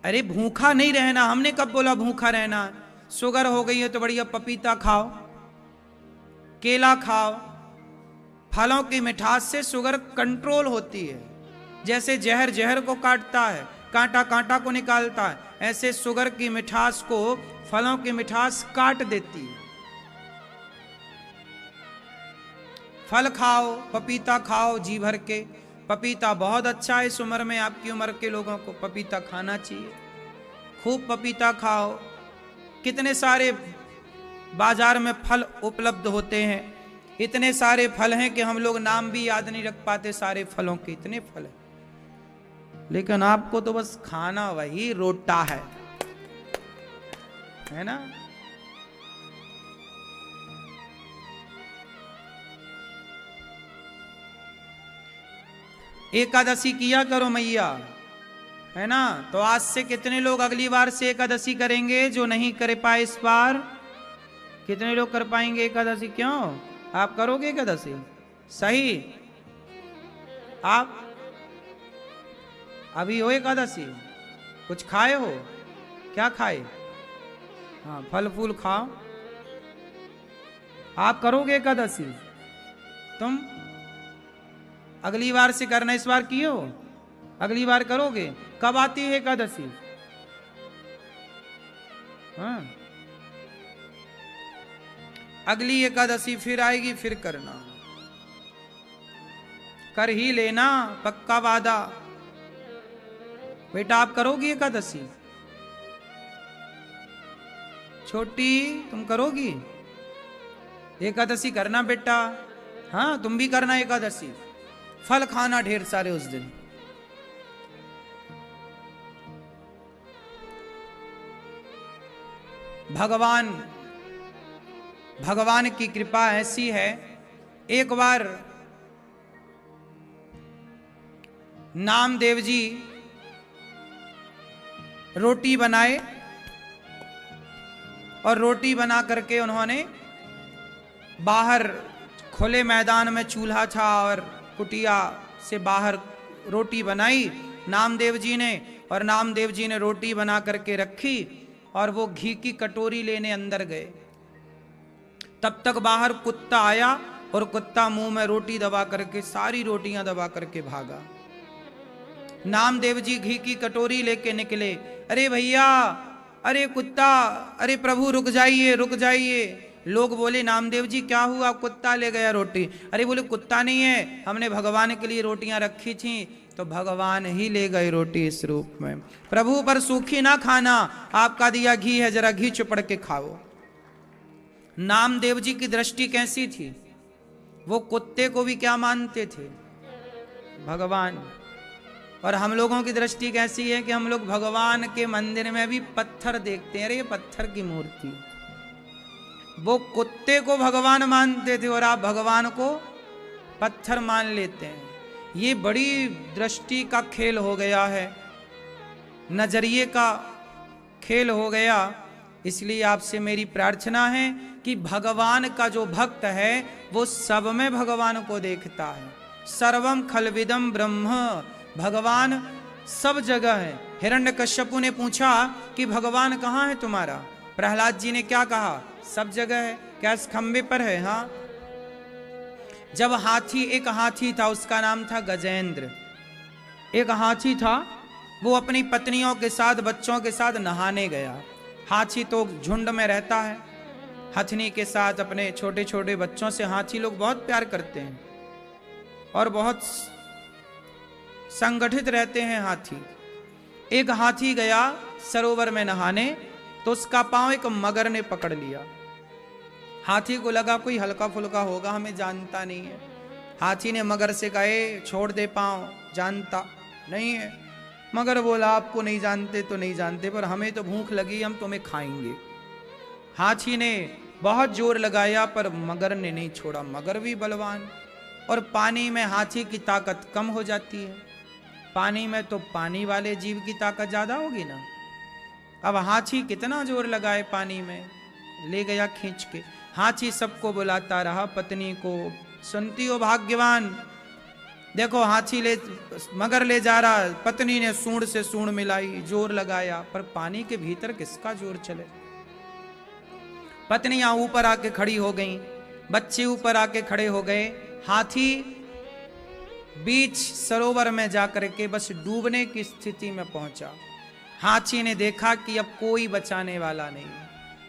अरे भूखा नहीं रहना, हमने कब बोला भूखा रहना। शुगर हो गई है तो बढ़िया पपीता खाओ, केला खाओ। फलों की मिठास से शुगर कंट्रोल होती है। जैसे जहर जहर को काटता है, कांटा कांटा को निकालता है, ऐसे शुगर की मिठास को फलों की मिठास काट देती है। फल खाओ, पपीता खाओ जी भर के। पपीता बहुत अच्छा है, इस उम्र में आपकी उम्र के लोगों को पपीता खाना चाहिए। खूब पपीता खाओ। कितने सारे बाजार में फल उपलब्ध होते हैं, इतने सारे फल हैं कि हम लोग नाम भी याद नहीं रख पाते सारे फलों के, इतने फल हैं। लेकिन आपको तो बस खाना वही रोटा है ना। एकादशी किया करो मैया, है ना। तो आज से कितने लोग अगली बार से एकादशी करेंगे? जो नहीं कर पाए इस बार, कितने लोग कर पाएंगे एकादशी? क्यों आप करोगे एकादशी? सही, आप अभी हो एकादशी, कुछ खाए हो? क्या खाए? हाँ, फल फूल खाओ। आप करोगे एकादशी? तुम अगली बार से करना, इस बार किए हो, अगली बार करोगे। कब आती है एकादशी? हाँ, अगली एकादशी फिर आएगी, फिर करना, कर ही लेना, पक्का वादा। बेटा आप करोगी एकादशी? छोटी तुम करोगी एकादशी? करना बेटा, हाँ तुम भी करना एकादशी। फल खाना ढेर सारे उस दिन। भगवान की कृपा ऐसी है। एक बार नामदेव जी रोटी बनाए और रोटी बना करके उन्होंने बाहर खुले मैदान में चूल्हा था और कुटिया से बाहर रोटी बनाई नामदेव जी ने, और नामदेव जी ने रोटी बना करके रखी और वो घी की कटोरी लेने अंदर गए। तब तक बाहर कुत्ता आया और कुत्ता मुंह में रोटी दबा करके सारी रोटियां दबा करके भागा। नामदेव जी घी की कटोरी लेके निकले। अरे भैया, अरे कुत्ता, अरे प्रभु रुक जाइए रुक जाइए। लोग बोले नामदेव जी क्या हुआ? कुत्ता ले गया रोटी। अरे बोले कुत्ता नहीं है, हमने भगवान के लिए रोटियां रखी थी तो भगवान ही ले गए रोटी इस रूप में। प्रभु पर सूखी ना खाना, आपका दिया घी है, जरा घी चुपड़ के खाओ। नामदेव जी की दृष्टि कैसी थी? वो कुत्ते को भी क्या मानते थे? भगवान। और हम लोगों की दृष्टि कैसी है कि हम लोग भगवान के मंदिर में भी पत्थर देखते हैं, अरे ये पत्थर की मूर्ति। वो कुत्ते को भगवान मानते थे और आप भगवान को पत्थर मान लेते हैं। ये बड़ी दृष्टि का खेल हो गया है, नजरिए का खेल हो गया। इसलिए आपसे मेरी प्रार्थना है कि भगवान का जो भक्त है वो सब में भगवान को देखता है। सर्वम खलविदम ब्रह्म, भगवान सब जगह है। हिरण्यकश्यपु ने पूछा कि भगवान कहाँ है तुम्हारा? प्रहलाद जी ने क्या कहा? सब जगह है। क्या इस खंबे पर है? हाँ। जब एक हाथी था, उसका नाम था गजेंद्र। एक हाथी था, वो अपनी पत्नियों के साथ बच्चों के साथ नहाने गया। हाथी तो झुंड में रहता है, हथनी के साथ अपने छोटे छोटे बच्चों से हाथी लोग बहुत प्यार करते हैं और बहुत संगठित रहते हैं हाथी। एक हाथी गया सरोवर में नहाने तो उसका पांव एक मगर ने पकड़ लिया। हाथी को लगा कोई हल्का फुल्का होगा, हमें जानता नहीं है। हाथी ने मगर से कहे छोड़ दे पांव, जानता नहीं है। मगर बोला आपको नहीं जानते तो नहीं जानते, पर हमें तो भूख लगी, हम तुम्हें खाएंगे। हाथी ने बहुत जोर लगाया पर मगर ने नहीं छोड़ा। मगर भी बलवान, और पानी में हाथी की ताकत कम हो जाती है। पानी में तो पानी वाले जीव की ताकत ज्यादा होगी ना। अब हाथी कितना जोर लगाए, पानी में ले गया खींच के। हाथी सबको बुलाता रहा, पत्नी को, सुनती हो भाग्यवान, देखो हाथी मगर ले जा रहा, पत्नी ने सूंड से सूंड मिलाई, जोर लगाया, पर पानी के भीतर किसका जोर चले। पत्नियां ऊपर आके खड़ी हो गईं, बच्चे ऊपर आके खड़े हो गए, हाथी बीच सरोवर में जाकर के बस डूबने की स्थिति में पहुंचा। हाथी ने देखा कि अब कोई बचाने वाला नहीं,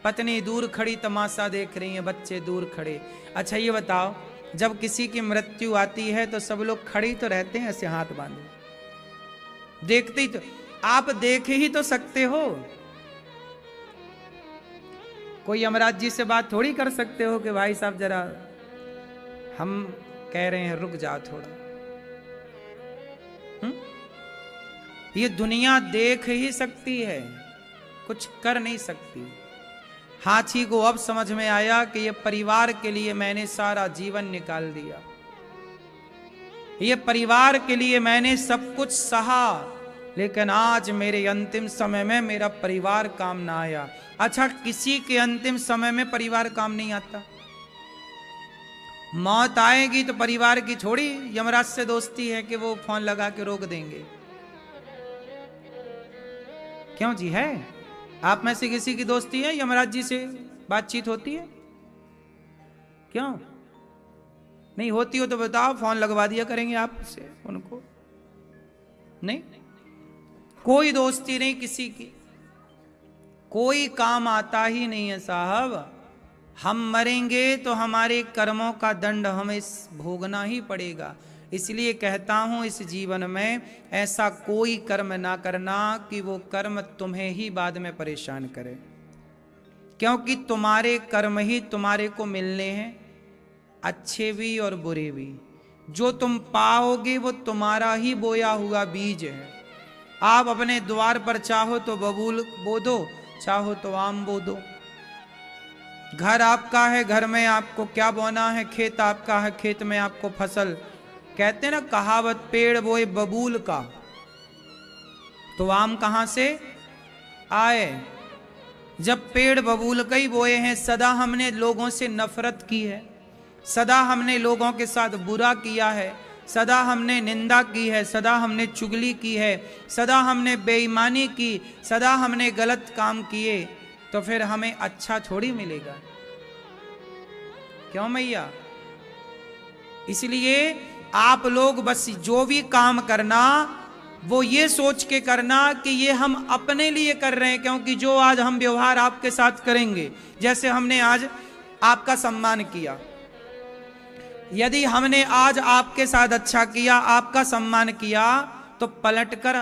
पत्नी दूर खड़ी तमाशा देख रही है, बच्चे दूर खड़े। अच्छा ये बताओ, जब किसी की मृत्यु आती है तो सब लोग खड़े तो रहते हैं ऐसे हाथ बांधे, देखते ही तो, आप देख ही तो सकते हो, कोई यमराज जी से बात थोड़ी कर सकते हो कि भाई साहब जरा हम कह रहे हैं रुक जा थोड़ा। ये दुनिया देख ही सकती है, कुछ कर नहीं सकती। हाथी को अब समझ में आया कि ये परिवार के लिए मैंने सारा जीवन निकाल दिया, ये परिवार के लिए मैंने सब कुछ सहा, लेकिन आज मेरे अंतिम समय में मेरा परिवार काम ना आया। अच्छा, किसी के अंतिम समय में परिवार काम नहीं आता? मौत आएगी तो परिवार की थोड़ी यमराज से दोस्ती है कि वो फोन लगा के रोक देंगे। क्यों जी, है? आप में से किसी की दोस्ती है, यमराज जी से बातचीत होती है? क्यों नहीं होती हो तो बताओ, फोन लगवा दिया करेंगे आपसे उनको। नहीं, कोई दोस्ती नहीं किसी की, कोई काम आता ही नहीं है साहब। हम मरेंगे तो हमारे कर्मों का दंड हमें भोगना ही पड़ेगा। इसलिए कहता हूं, इस जीवन में ऐसा कोई कर्म ना करना कि वो कर्म तुम्हें ही बाद में परेशान करे, क्योंकि तुम्हारे कर्म ही तुम्हारे को मिलने हैं, अच्छे भी और बुरे भी। जो तुम पाओगे वो तुम्हारा ही बोया हुआ बीज है। आप अपने द्वार पर चाहो तो बबूल बो दो, चाहो तो आम बो दो। घर आपका है, घर में आपको क्या बोना है, खेत आपका है, खेत में आपको फसल। कहते ना कहावत, पेड़ बोए बबूल का तो आम कहां से आए। जब पेड़ बबूल का ही बोए हैं, सदा हमने लोगों से नफरत की है, सदा हमने लोगों के साथ बुरा किया है, सदा हमने निंदा की है, सदा हमने चुगली की है, सदा हमने बेईमानी की, सदा हमने गलत काम किए, तो फिर हमें अच्छा थोड़ी मिलेगा। क्यों मैया? इसलिए आप लोग बस जो भी काम करना वो ये सोच के करना कि ये हम अपने लिए कर रहे हैं, क्योंकि जो आज हम व्यवहार आपके साथ करेंगे, जैसे हमने आज आपका सम्मान किया, यदि हमने आज आपके साथ अच्छा किया, आपका सम्मान किया, तो पलटकर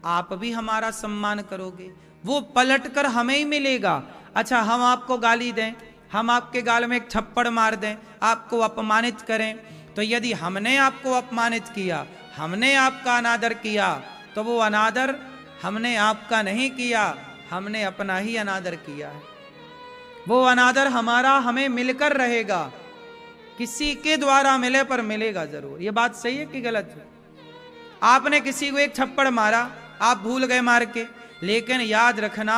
आप भी हमारा सम्मान करोगे, वो पलटकर हमें ही मिलेगा। अच्छा, हम आपको गाली दें, हम आपके गाल में एक थप्पड़ मार दें, आपको अपमानित करें, तो यदि हमने आपको अपमानित किया, हमने आपका अनादर किया, तो वो अनादर हमने आपका नहीं किया, हमने अपना ही अनादर किया है। वो अनादर हमारा हमें मिलकर रहेगा, किसी के द्वारा मिले पर मिलेगा जरूर। ये बात सही है कि गलत है? आपने किसी को एक थप्पड़ मारा, आप भूल गए मार के, लेकिन याद रखना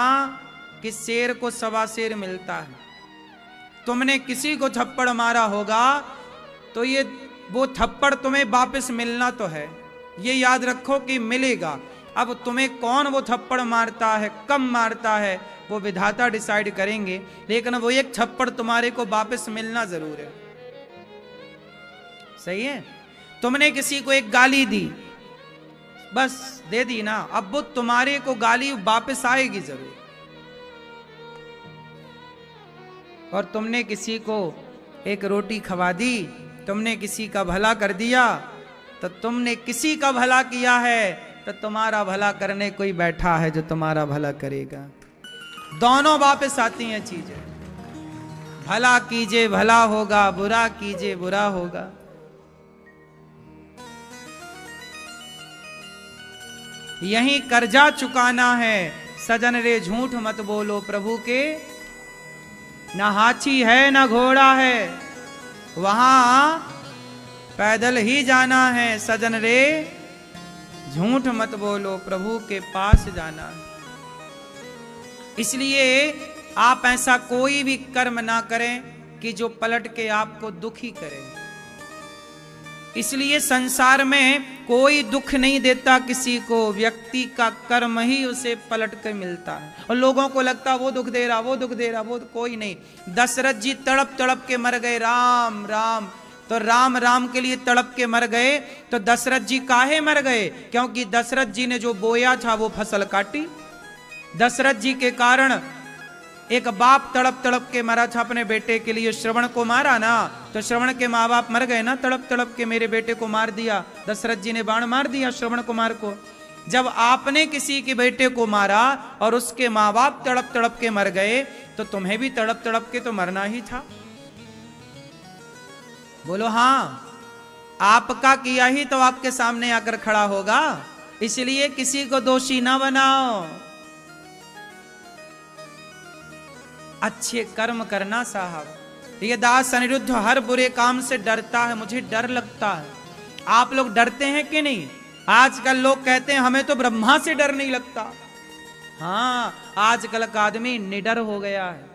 कि शेर को सवा शेर मिलता है। तुमने किसी को थप्पड़ मारा होगा तो ये वो थप्पड़ तुम्हें वापस मिलना तो है, ये याद रखो कि मिलेगा। अब तुम्हें कौन वो थप्पड़ मारता है, कब मारता है, वो विधाता डिसाइड करेंगे, लेकिन वो एक थप्पड़ तुम्हारे को वापस मिलना जरूर है। सही है? तुमने किसी को एक गाली दी, बस दे दी ना, अब वो तुम्हारे को गाली वापस आएगी जरूर। और तुमने किसी को एक रोटी खवा दी, तुमने किसी का भला कर दिया, तो तुमने किसी का भला किया है, तो तुम्हारा भला करने कोई बैठा है जो तुम्हारा भला करेगा। दोनों वापस आती हैं चीजें। भला कीजिए भला होगा, बुरा कीजिए बुरा होगा। यही कर्जा चुकाना है, सजन रे झूठ मत बोलो प्रभु के, ना हाथी है ना घोड़ा है, वहां पैदल ही जाना है, सजन रे झूठ मत बोलो प्रभु के पास जाना है। इसलिए आप ऐसा कोई भी कर्म ना करें कि जो पलट के आपको दुखी करे। इसलिए संसार में कोई दुख नहीं देता किसी को, व्यक्ति का कर्म ही उसे पलट कर मिलता है। और लोगों को लगता वो दुख दे रहा, वो दुख दे रहा, वो कोई नहीं। दशरथ जी तड़प तड़प के मर गए, राम राम, तो राम राम के लिए तड़प के मर गए। तो दशरथ जी काहे मर गए? क्योंकि दशरथ जी ने जो बोया था वो फसल काटी। दशरथ जी के कारण एक बाप तड़प तड़प के मरा था अपने बेटे के लिए, श्रवण को मारा ना, तो श्रवण के माँ बाप मर गए ना, तड़प तड़प के मेरे बेटे को मार दिया। दशरथ जी ने बाण मार दिया श्रवण कुमार को। जब आपने किसी के बेटे को मारा और उसके माँ बाप तड़प तड़प के मर गए, तो तुम्हें भी तड़प तड़प के तो मरना ही था। बोलो हाँ, आपका किया ही तो आपके सामने आकर खड़ा होगा, इसलिए किसी को दोषी ना बनाओ। अच्छे कर्म करना साहब। ये दास अनिरुद्ध हर बुरे काम से डरता है, मुझे डर लगता है। आप लोग डरते हैं कि नहीं? आजकल लोग कहते हैं हमें तो ब्रह्मा से डर नहीं लगता। हाँ, आजकल का आदमी निडर हो गया है।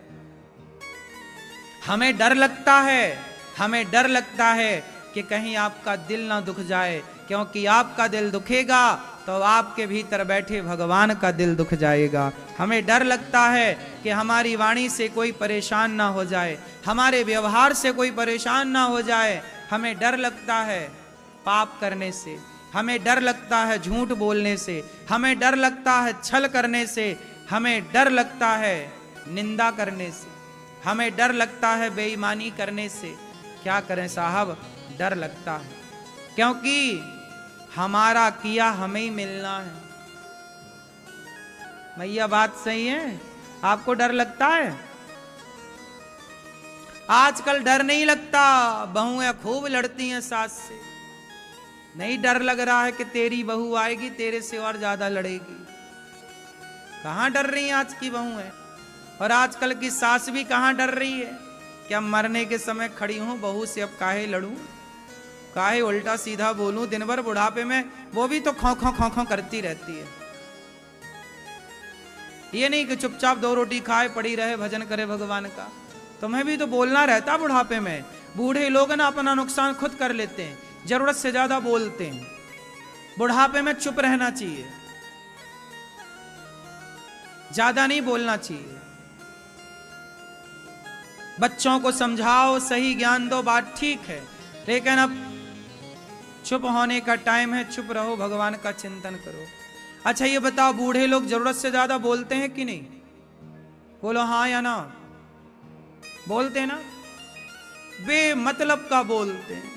हमें डर लगता है, हमें डर लगता है कि कहीं आपका दिल ना दुख जाए, क्योंकि आपका दिल दुखेगा तो आपके भीतर बैठे भगवान का दिल दुख जाएगा। हमें डर लगता है कि हमारी वाणी से कोई परेशान ना हो जाए, हमारे व्यवहार से कोई परेशान ना हो जाए। हमें डर लगता है पाप करने से, हमें डर लगता है झूठ बोलने से, हमें डर लगता है छल करने से, हमें डर लगता है निंदा करने से, हमें डर लगता है बेईमानी करने से। क्या करें साहब, डर लगता है, क्योंकि हमारा किया हमें ही मिलना है। भैया बात सही है? आपको डर लगता है? आजकल डर नहीं लगता, बहुएं खूब लड़ती हैं सास से। नहीं डर लग रहा है कि तेरी बहू आएगी तेरे से और ज्यादा लड़ेगी। कहां डर रही है आज की बहुएं? और आजकल की सास भी कहां डर रही है? क्या मरने के समय खड़ी हूं बहू से, अब काहे लड़ूं, काहे उल्टा सीधा बोलूं। दिन भर बुढ़ापे में वो भी तो खौ खौ खौ खौ करती रहती है। ये नहीं कि चुपचाप 2 रोटी खाए पड़ी रहे भजन करे भगवान का। तुम्हें भी तो बोलना रहता बुढ़ापे में। बूढ़े लोग ना अपना नुकसान खुद कर लेते हैं, जरूरत से ज्यादा बोलते हैं। बुढ़ापे में चुप रहना चाहिए, ज्यादा नहीं बोलना चाहिए। बच्चों को समझाओ, सही ज्ञान दो, बात ठीक है, लेकिन अब चुप होने का टाइम है, चुप रहो, भगवान का चिंतन करो। अच्छा ये बताओ, बूढ़े लोग जरूरत से ज्यादा बोलते हैं कि नहीं? बोलो हाँ या ना। बोलते हैं ना, बेमतलब का बोलते हैं,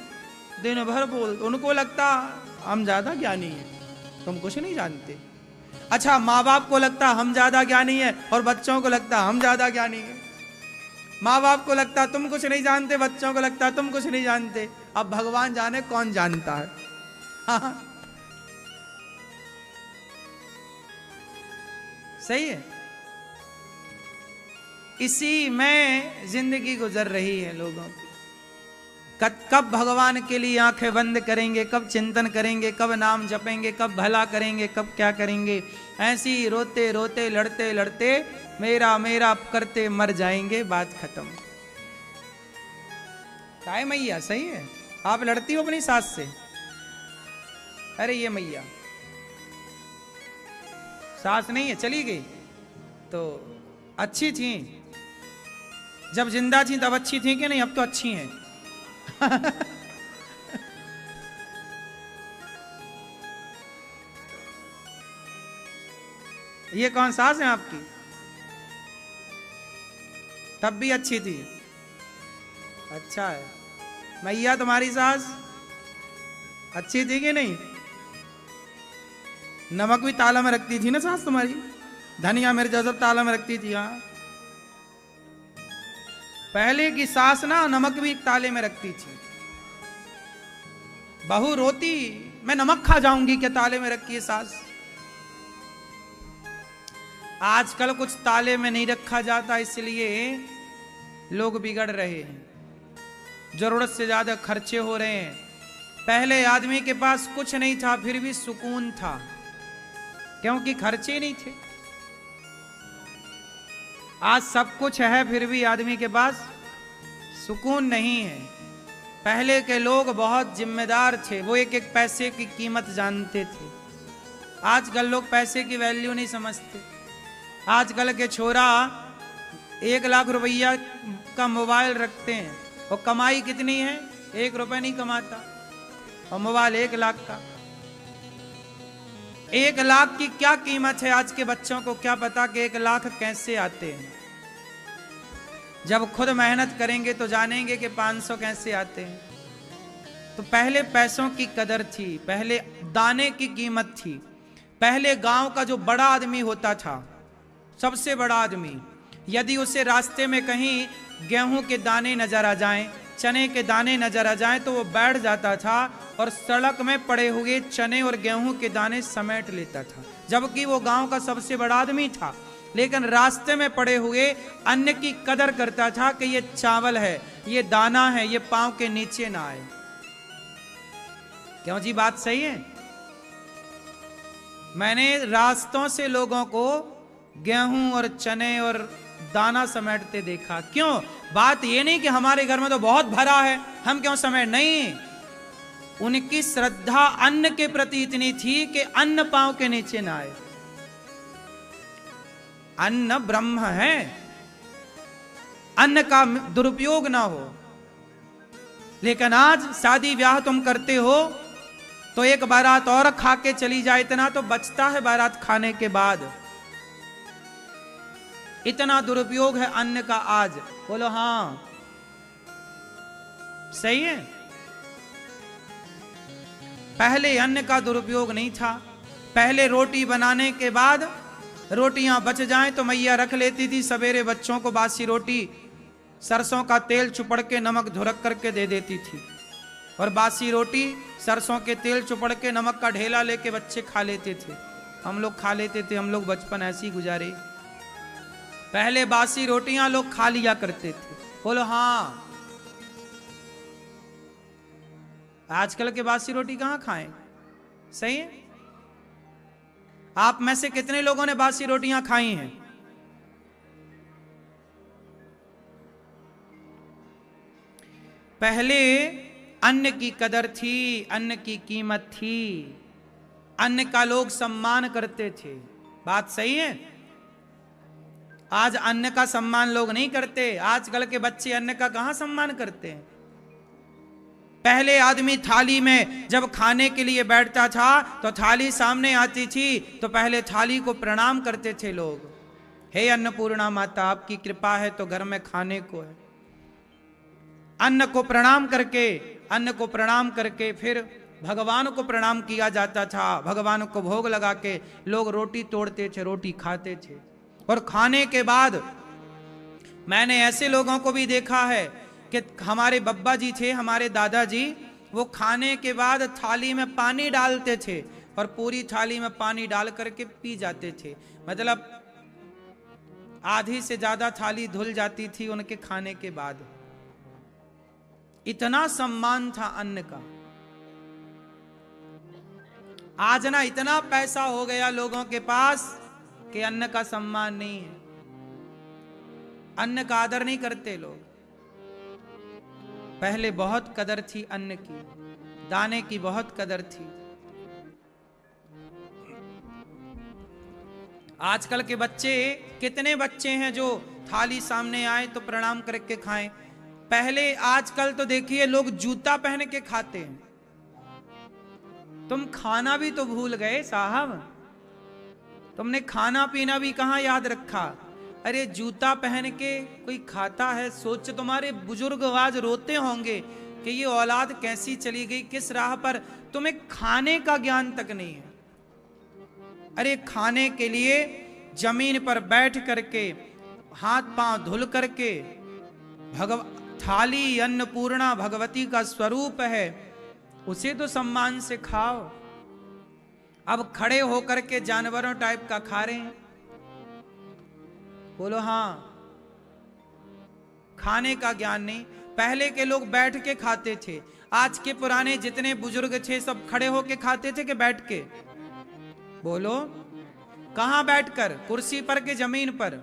दिन भर बोलते। उनको लगता हम ज्यादा ज्ञानी हैं, तुम कुछ नहीं जानते। अच्छा, माँ बाप को लगता हम ज्यादा ज्ञानी है और बच्चों को लगता हम ज्यादा ज्ञानी है। माँ बाप को लगता तुम कुछ नहीं जानते, बच्चों को लगता तुम कुछ नहीं जानते। अब भगवान जाने कौन जानता है। हाँ। सही है, इसी में जिंदगी गुजर रही है लोगों की। कब भगवान के लिए आंखें बंद करेंगे, कब चिंतन करेंगे, कब नाम जपेंगे, कब भला करेंगे, कब क्या करेंगे। ऐसी रोते रोते लड़ते लड़ते मेरा मेरा करते मर जाएंगे, बात खत्म। काय मैया सही है, आप लड़ती हो अपनी सास से? अरे ये मैया सास नहीं है, चली गई तो अच्छी थी, जब जिंदा थी तब अच्छी थी कि नहीं? अब तो अच्छी हैं। ये कौन सास है आपकी? तब भी अच्छी थी, अच्छा है। मैया तुम्हारी सास अच्छी थी कि नहीं? नमक भी ताला में रखती थी ना सास तुम्हारी, धनिया मिर्च सब ताला में रखती थी। हाँ, पहले की सास ना नमक भी ताले में रखती थी। बहू रोती मैं नमक खा जाऊंगी, क्या ताले में रखी है सास। आजकल कुछ ताले में नहीं रखा जाता, इसलिए लोग बिगड़ रहे हैं, जरूरत से ज्यादा खर्चे हो रहे हैं। पहले आदमी के पास कुछ नहीं था फिर भी सुकून था, क्योंकि खर्चे नहीं थे। आज सब कुछ है फिर भी आदमी के पास सुकून नहीं है। पहले के लोग बहुत जिम्मेदार थे, वो एक एक पैसे की कीमत जानते थे। आजकल लोग पैसे की वैल्यू नहीं समझते। आजकल के छोरा 1 लाख रुपया का मोबाइल रखते हैं और कमाई कितनी है, 1 रुपया नहीं कमाता और मोबाइल 1 लाख का। 1 लाख की क्या कीमत है, आज के बच्चों को क्या पता कि 1 लाख कैसे आते हैं। जब खुद मेहनत करेंगे तो जानेंगे कि 500 कैसे आते हैं। तो पहले पैसों की कदर थी, पहले दाने की कीमत थी। पहले गांव का जो बड़ा आदमी होता था, सबसे बड़ा आदमी, यदि उसे रास्ते में कहीं गेहूं के दाने नजर आ जाएं, चने के दाने नजर आ जाएं, तो वो बैठ जाता था और सड़क में पड़े हुए चने और गेहूं के दाने समेट लेता था, जबकि वो गांव का सबसे बड़ा आदमी था। लेकिन रास्ते में पड़े हुए अन्न की कदर करता था कि ये चावल है, ये दाना है, ये पांव के नीचे ना आए। क्यों जी, बात सही है? मैंने रास्तों से लोगों को गेहूं और चने और दाना समेटते देखा। क्यों? बात ये नहीं कि हमारे घर में तो बहुत भरा है, हम क्यों समेट, नहीं। उनकी श्रद्धा अन्न के प्रति इतनी थी कि अन्न पांव के नीचे ना आए। अन्न ब्रह्म है, अन्न का दुरुपयोग ना हो। लेकिन आज शादी ब्याह तुम करते हो तो एक बारात और खा के चली जाए, इतना तो बचता है बारात खाने के बाद। इतना दुरुपयोग है अन्न का आज। बोलो हां, सही है। पहले अन्न का दुरुपयोग नहीं था। पहले रोटी बनाने के बाद रोटियां बच जाएं तो मैया रख लेती थी, सवेरे बच्चों को बासी रोटी सरसों का तेल चुपड़ के नमक धुरक करके दे देती थी, और बासी रोटी सरसों के तेल चुपड़ के नमक का ढेला लेके बच्चे खा लेते थे। हम लोग खा लेते थे, हम लोग बचपन ऐसे ही गुजारे। पहले बासी रोटियां लोग खा लिया करते थे। बोलो हां। आजकल के बासी रोटी कहां खाएं? सही है। आप में से कितने लोगों ने बासी रोटियां खाई हैं? पहले अन्न की कदर थी, अन्न की कीमत थी, अन्न का लोग सम्मान करते थे। बात सही है। आज अन्न का सम्मान लोग नहीं करते। आजकल के बच्चे अन्न का कहां सम्मान करते हैं। पहले आदमी थाली में जब खाने के लिए बैठता था तो थाली सामने आती थी तो पहले थाली को प्रणाम करते थे लोग। हे अन्नपूर्णा माता, आपकी कृपा है तो घर में खाने को है। अन्न को प्रणाम करके फिर भगवान को प्रणाम किया जाता था। भगवान को भोग लगा के लोग रोटी तोड़ते थे, रोटी खाते थे। और खाने के बाद मैंने ऐसे लोगों को भी देखा है कि हमारे बब्बा जी थे, हमारे दादाजी, वो खाने के बाद थाली में पानी डालते थे और पूरी थाली में पानी डाल करके पी जाते थे। मतलब आधी से ज्यादा थाली धुल जाती थी उनके खाने के बाद। इतना सम्मान था अन्न का। आज ना इतना पैसा हो गया लोगों के पास कि अन्न का सम्मान नहीं है, अन्न का आदर नहीं करते लोग। पहले बहुत कदर थी अन्न की, दाने की बहुत कदर थी। आजकल के बच्चे, कितने बच्चे हैं जो थाली सामने आए तो प्रणाम करके खाएं। पहले, आजकल तो देखिए लोग जूता पहन के खाते हैं। तुम खाना भी तो भूल गए साहब, तुमने खाना पीना भी कहां याद रखा। अरे जूता पहन के कोई खाता है? सोच, तुम्हारे बुजुर्ग आज रोते होंगे कि ये औलाद कैसी चली गई, किस राह पर। तुम्हें खाने का ज्ञान तक नहीं है। अरे खाने के लिए जमीन पर बैठ करके हाथ पांव धुल करके, थाली अन्नपूर्णा भगवती का स्वरूप है, उसे तो सम्मान से खाओ। अब खड़े होकर के जानवरों टाइप का खा रहे हैं। बोलो हां। खाने का ज्ञान नहीं। पहले के लोग बैठ के खाते थे। आज के पुराने जितने बुजुर्ग थे सब खड़े होके खाते थे कि बैठ के? बोलो, कहां बैठकर? कुर्सी पर के जमीन पर?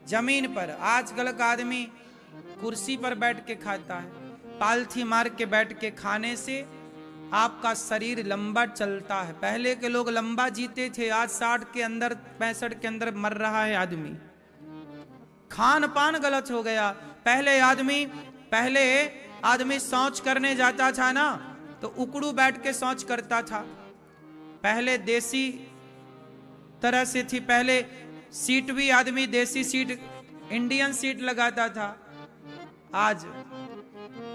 जमीन पर। आजकल का आदमी कुर्सी पर बैठ के खाता है। पालथी मार के बैठ के खाने से आपका शरीर लंबा चलता है। पहले के लोग लंबा जीते थे, आज 60 के अंदर 65 के अंदर मर रहा है आदमी। खान पान गलत हो गया। पहले आदमी शौच करने जाता था ना, तो उकड़ू बैठ के शौच करता था। पहले देसी तरह से थी। पहले सीट भी आदमी देसी सीट, इंडियन सीट लगाता था। आज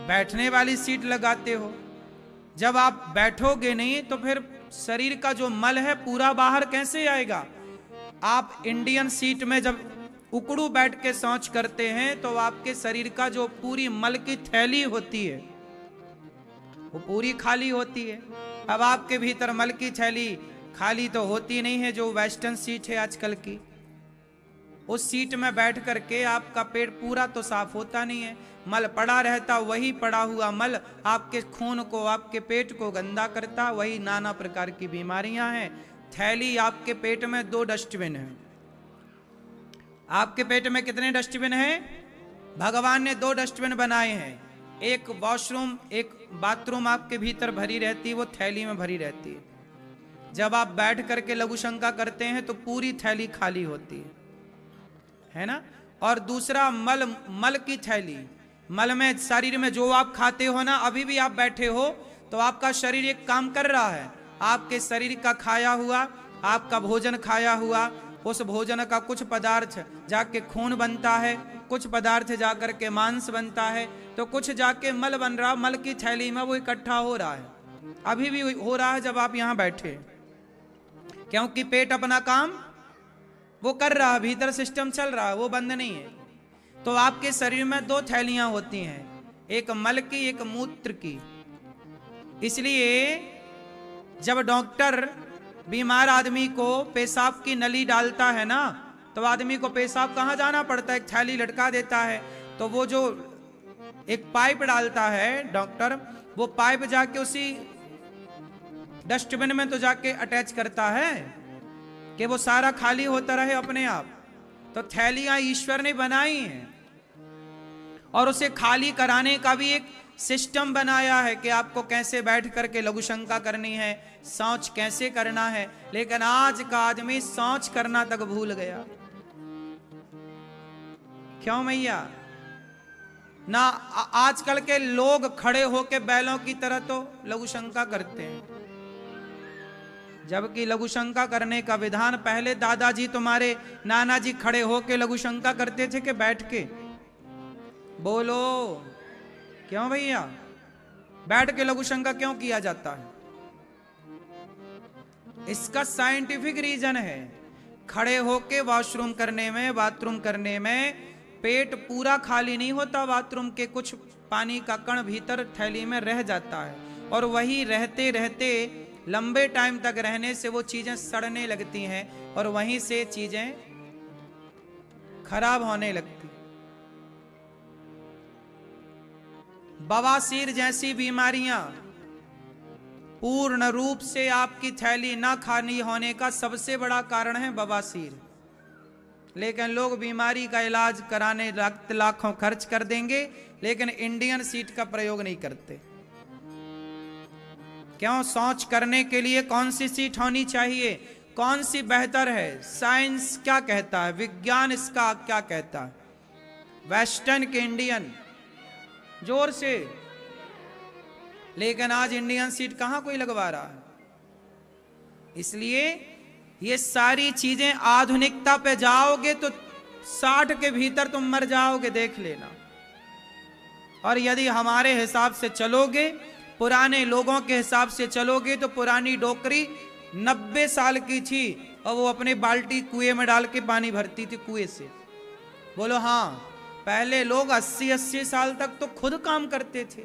बैठने वाली सीट लगाते हो। जब आप बैठोगे नहीं तो फिर शरीर का जो मल है पूरा बाहर कैसे आएगा। आप इंडियन सीट में जब उकड़ू बैठ के शौच करते हैं तो आपके शरीर का जो पूरी मल की थैली होती है वो पूरी खाली होती है। अब आपके भीतर मल की थैली खाली तो होती नहीं है। जो वेस्टर्न सीट है आजकल की, उस सीट में बैठ करके आपका पेट पूरा तो साफ होता नहीं है, मल पड़ा रहता। वही पड़ा हुआ मल आपके खून को, आपके पेट को गंदा करता। वही नाना प्रकार की बीमारियां हैं। थैली आपके पेट में 2 डस्टबिन है। आपके पेट में कितने डस्टबिन हैं? भगवान ने 2 डस्टबिन बनाए हैं। एक वॉशरूम, एक बाथरूम आपके भीतर भरी रहती है, वो थैली में भरी रहती है। जब आप बैठ करके लघु शंका करते हैं तो पूरी थैली खाली होती है ना। और दूसरा मल की थैली, मल में शरीर में जो आप खाते हो ना, अभी भी आप बैठे हो तो आपका शरीर एक काम कर रहा है। आपके शरीर का खाया हुआ, आपका भोजन खाया हुआ, उस भोजन का कुछ पदार्थ जाके खून बनता है, कुछ पदार्थ जाकर के मांस बनता है, तो कुछ जाके मल बन रहा, मल की थैली में वो इकट्ठा हो रहा है। अभी भी हो रहा है जब आप यहां बैठे, क्योंकि पेट अपना काम वो कर रहा है, भीतर सिस्टम चल रहा है, वो बंद नहीं है। तो आपके शरीर में 2 थैलियां होती हैं, एक मल की, एक मूत्र की। इसलिए जब डॉक्टर बीमार आदमी को पेशाब की नली डालता है ना, तो आदमी को पेशाब कहाँ जाना पड़ता है? एक थैली लटका देता है। तो वो जो एक पाइप डालता है डॉक्टर, वो पाइप जाके उसी डस्टबिन में तो जाके अटैच करता है कि वो सारा खाली होता रहे अपने आप। तो थैलियां ईश्वर ने बनाई हैं और उसे खाली कराने का भी एक सिस्टम बनाया है कि आपको कैसे बैठ करके लघु शंका करनी है, शौच कैसे करना है। लेकिन आज का आदमी शौच करना तक भूल गया। क्यों मैया? ना आजकल के लोग खड़े होके बैलों की तरह तो लघु शंका करते हैं, जबकि लघु शंका करने का विधान पहले दादाजी तुम्हारे नाना जी खड़े होके लघु शंका करते थे कि बैठ के। बोलो क्यों भैया? बैठ के लघु शंका क्यों किया जाता है? इसका साइंटिफिक रीजन है। खड़े होके वॉशरूम करने में, बाथरूम करने में पेट पूरा खाली नहीं होता, बाथरूम के कुछ पानी का कण भीतर थैली में रह जाता है, और वही रहते रहते लंबे टाइम तक रहने से वो चीजें सड़ने लगती हैं और वहीं से चीजें खराब होने लगती। बवासीर जैसी बीमारियां पूर्ण रूप से आपकी थैली ना खाली होने का सबसे बड़ा कारण है बवासीर। लेकिन लोग बीमारी का इलाज कराने लाखों खर्च कर देंगे, लेकिन इंडियन सीट का प्रयोग नहीं करते। क्यों? शौच करने के लिए कौन सी सीट होनी चाहिए, कौन सी बेहतर है? साइंस क्या कहता है, विज्ञान इसका क्या कहता है? वेस्टर्न के इंडियन, जोर से। लेकिन आज इंडियन सीट कहां कोई लगवा रहा है। इसलिए ये सारी चीजें, आधुनिकता पे जाओगे तो 60 के भीतर तुम मर जाओगे, देख लेना। और यदि हमारे हिसाब से चलोगे, पुराने लोगों के हिसाब से चलोगे, तो पुरानी डोकरी 90 साल की थी और वो अपने बाल्टी कुएं में डाल के पानी भरती थी कुएं से। बोलो हाँ। पहले लोग 80-80 साल तक तो खुद काम करते थे,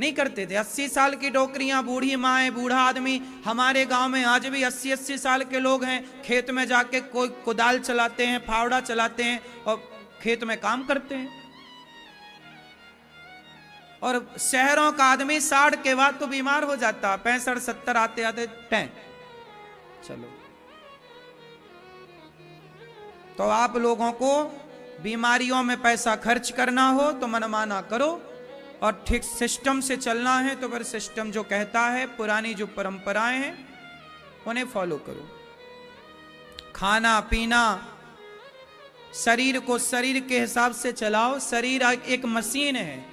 नहीं करते थे। 80 साल की डोकरियां, बूढ़ी माएँ, बूढ़ा आदमी हमारे गांव में आज भी 80-80 साल के लोग हैं। खेत में जाके कोई कुदाल चलाते हैं, फावड़ा चलाते हैं और खेत में काम करते हैं। और शहरों का आदमी 60 के बाद तो बीमार हो जाता, 65-70 आते आते टैं। चलो, तो आप लोगों को बीमारियों में पैसा खर्च करना हो तो मनमाना करो, और ठीक सिस्टम से चलना है तो फिर सिस्टम जो कहता है, पुरानी जो परंपराएं हैं उन्हें फॉलो करो। खाना पीना, शरीर को शरीर के हिसाब से चलाओ। शरीर एक मशीन है,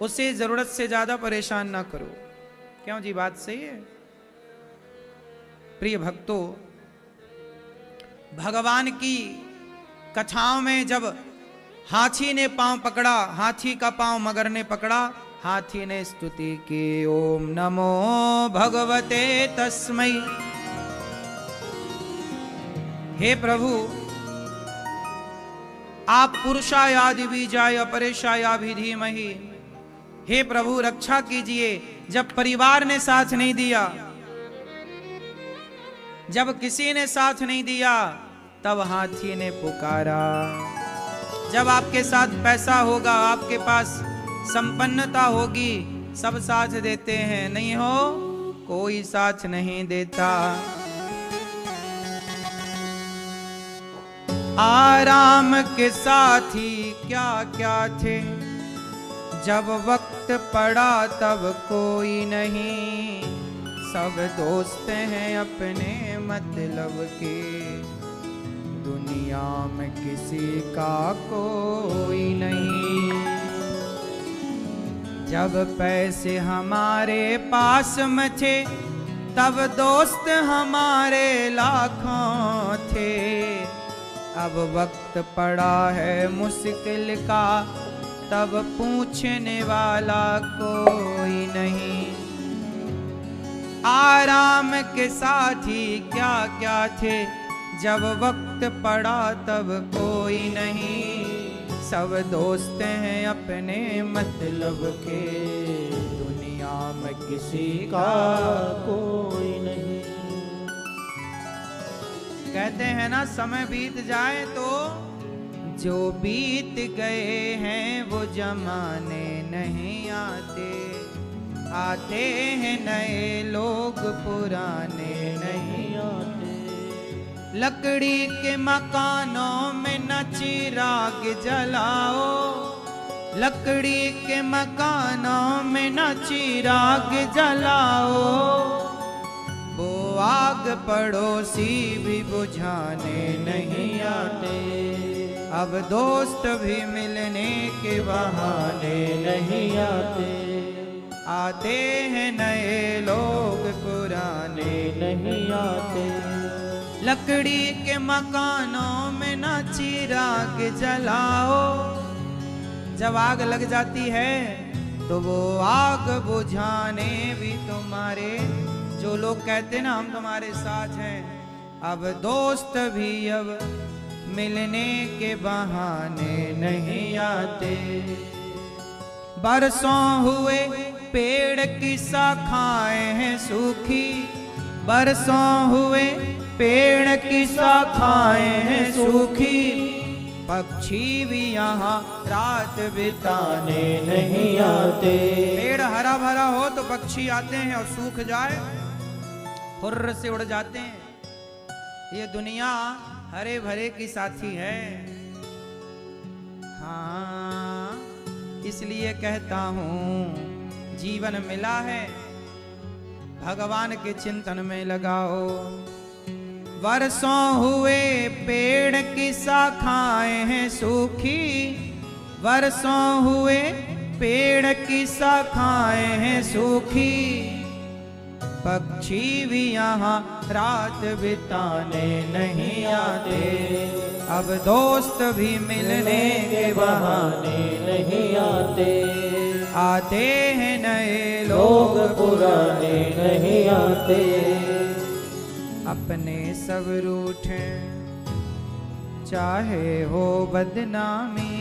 उसे जरूरत से ज्यादा परेशान ना करो। क्यों जी, बात सही है। प्रिय भक्तों, भगवान की कथाओं में जब हाथी ने पांव पकड़ा, हाथी का पांव मगर ने पकड़ा, हाथी ने स्तुति की, ओम नमो भगवते तस्मै। हे प्रभु, आप पुरुषायादि बीजाय अपरेशाया भी धीमहि। हे प्रभु, रक्षा कीजिए। जब परिवार ने साथ नहीं दिया, जब किसी ने साथ नहीं दिया, तब हाथी ने पुकारा। जब आपके साथ पैसा होगा, आपके पास संपन्नता होगी, सब साथ देते हैं, नहीं हो कोई साथ नहीं देता। आराम के साथी क्या क्या थे, जब वक्त पड़ा तब कोई नहीं। सब दोस्त हैं अपने मतलब के, दुनिया में किसी का कोई नहीं। जब पैसे हमारे पास में थे, तब दोस्त हमारे लाखों थे। अब वक्त पड़ा है मुश्किल का, तब पूछने वाला कोई नहीं। आराम के साथी क्या क्या थे, जब वक्त पड़ा तब कोई नहीं। सब दोस्त हैं अपने मतलब के, दुनिया में किसी का कोई नहीं। कहते हैं ना, समय बीत जाए तो जो बीत गए हैं वो जमाने नहीं आते। आते हैं नए लोग, पुराने नहीं आते। लकड़ी के मकानों में न चिराग जलाओ, लकड़ी के मकानों में न चिराग जलाओ। वो आग पड़ोसी भी बुझाने नहीं आते। अब दोस्त भी मिलने के बहाने नहीं आते। आते हैं नए लोग, पुराने नहीं आते। लकड़ी के मकानों में न चिराग जलाओ। जब आग लग जाती है तो वो आग बुझाने भी तुम्हारे, जो लोग कहते ना हम तुम्हारे साथ हैं, अब दोस्त भी अब मिलने के बहाने नहीं आते। बरसों हुए पेड़ की शाखाएं हैं सूखी, बरसों हुए पेड़ की शाखाएं हैं सूखी। पक्षी भी यहाँ रात बिताने नहीं आते। पेड़ हरा भरा हो तो पक्षी आते हैं, और सूख जाए हुर्र से उड़ जाते हैं। ये दुनिया हरे भरे की साथी है। हाँ, इसलिए कहता हूँ, जीवन मिला है भगवान के चिंतन में लगाओ। वर्षों हुए पेड़ की शाखाएं हैं सूखी, वर्षों हुए पेड़ की शाखाएं हैं सूखी। पक्षी भी यहाँ रात बिताने नहीं आते। अब दोस्त भी मिलने के बहाने नहीं आते। आते हैं नए लोग, पुराने नहीं आते। अपने सब रूठे चाहे हो बदनामी,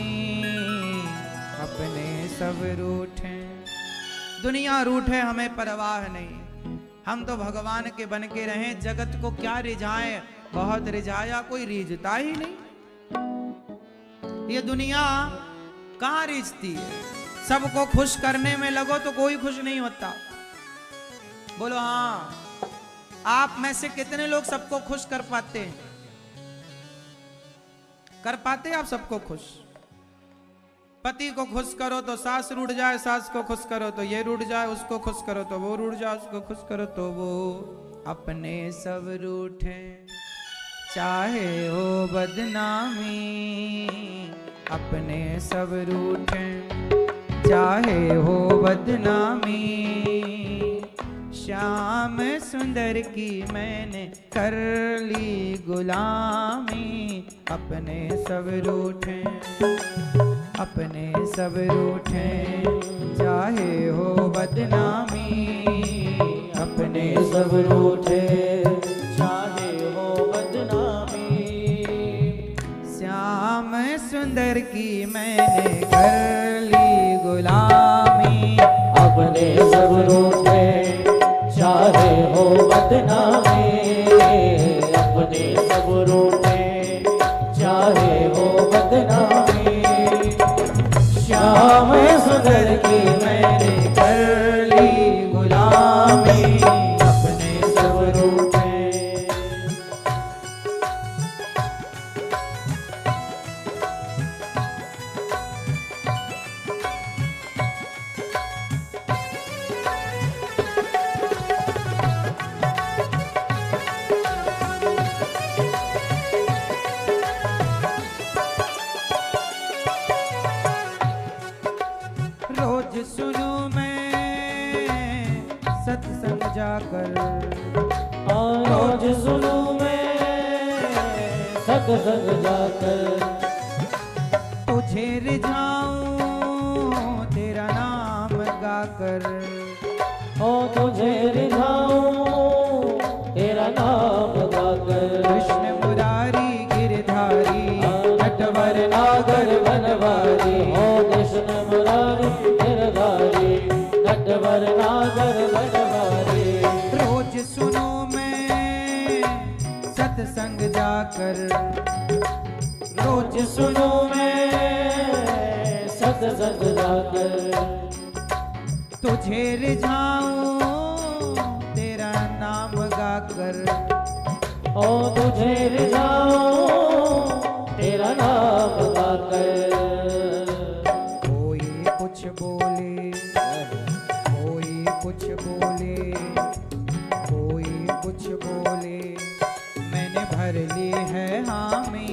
अपने सब रूठे। दुनिया रूठे हमें परवाह नहीं, हम तो भगवान के बन के रहें। जगत को क्या रिझाएं, बहुत रिझाया कोई रिझता ही नहीं। ये दुनिया कहाँ रिझती है। सबको खुश करने में लगो तो कोई खुश नहीं होता। बोलो हाँ, आप में से कितने लोग सबको खुश कर पाते हैं? कर पाते आप सबको खुश? पति को खुश करो तो सास रूठ जाए, सास को खुश करो तो ये रूठ जाए, उसको खुश करो तो वो रूठ जाए, उसको खुश करो तो वो। अपने सब रूठे चाहे हो बदनामी, अपने सब रूठे चाहे हो बदनामी। श्याम सुंदर की मैंने कर ली गुलामी, अपने सब रूठे, अपने सब रूठे चाहे हो बदनामी, अपने सब रूठे चाहे हो बदनामी। श्याम सुंदर की मैंने कर ली गुलामी, अपने सब रूठे चाहे हो बदनामी, अपने सब रूठे चाहे हो बदनामी। श्याम सुंदर की मैंने कर ली गुलामी, अपने सब रूठे। रोज सुनूं मैं सत्संग जाकर, रोज सुनूं मैं सत्संग जाकर। तुझे रिझाऊं तेरा नाम गाकर, ओ तुझे रिझाऊं तेरा नाम गाकर। कृष्ण मुरारी गिरधारी नटवर नागर बनवारी, ओ कृष्ण मुरारी गिरधारी नटवर नागर बनवारी। रोज सुनो मैं सत्संग जाकर, रोज सुनो मैं सत्संग जाकर। तुझे रिझाऊं तेरा नाम गाकर, ओ तुझे रिझाऊं तेरा नाम गाकर। कोई कुछ बोले, कोई कुछ बोले, कोई कुछ बोले, मैंने भर ली है हामी।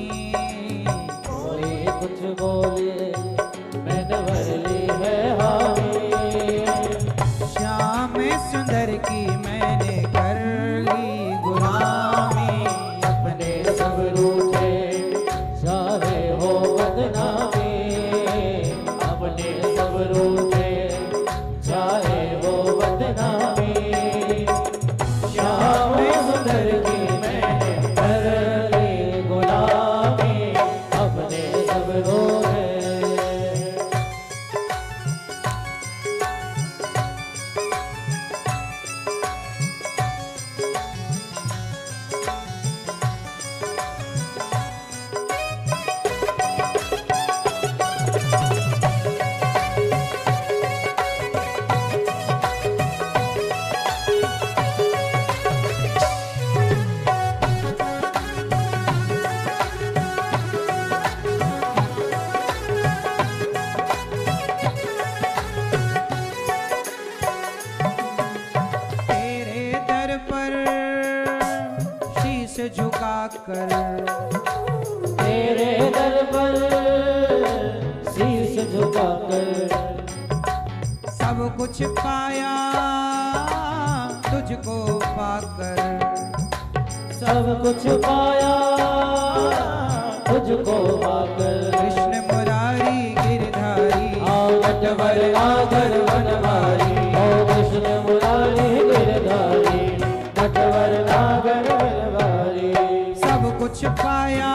कोई कुछ बोले मैंने भर ली है हामी। श्याम सुंदर की मैंने कर ली गुलामी, अपने सब रूठे चाहे हो बदनामी, अपने सब रूठे चाहे हो बदनामी। श्याम सुंदर की मैंने कर ली गुलामी, अपने सब रूठे। तेरे दर पर शीश झुकाकर, तेरे दर पर शीश झुकाकर। सब कुछ पाया तुझको पाकर, सब कुछ पाया तुझको पाकर। कृष्ण मुरारी गिरधारी नटवर नागर बनवारी, ओ कृष्ण मुरारी गिरधारी नटवर नागर बनवारी। सब कुछ पाया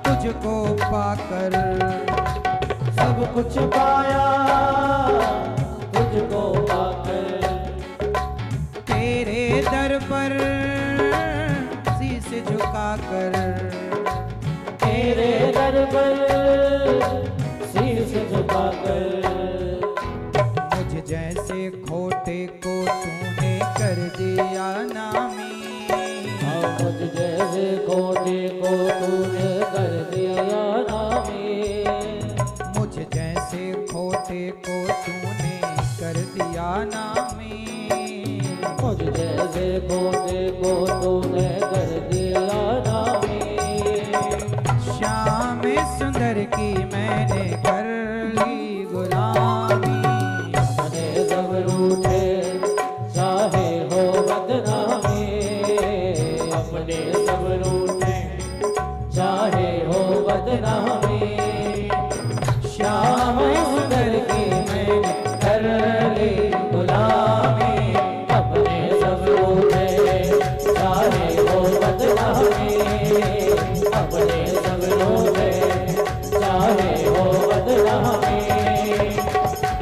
तुझको पाकर, सब कुछ पाया तुझको पाकर। तेरे दर पर शीश झुकाकर, तेरे दर पर शीश झुकाकर। मुझ जैसे खोटे को तूने कर दिया नामी, मुझ जैसे खोटे को तूने कर दिया नामी। अपने सब रूठे चाहे हो बदनामी। श्याम सुंदर की मैं कर ली गुलामी, अपने सब रूठे चाहे हो बदनामी, अपने सब रूठे चाहे हो बदनामी।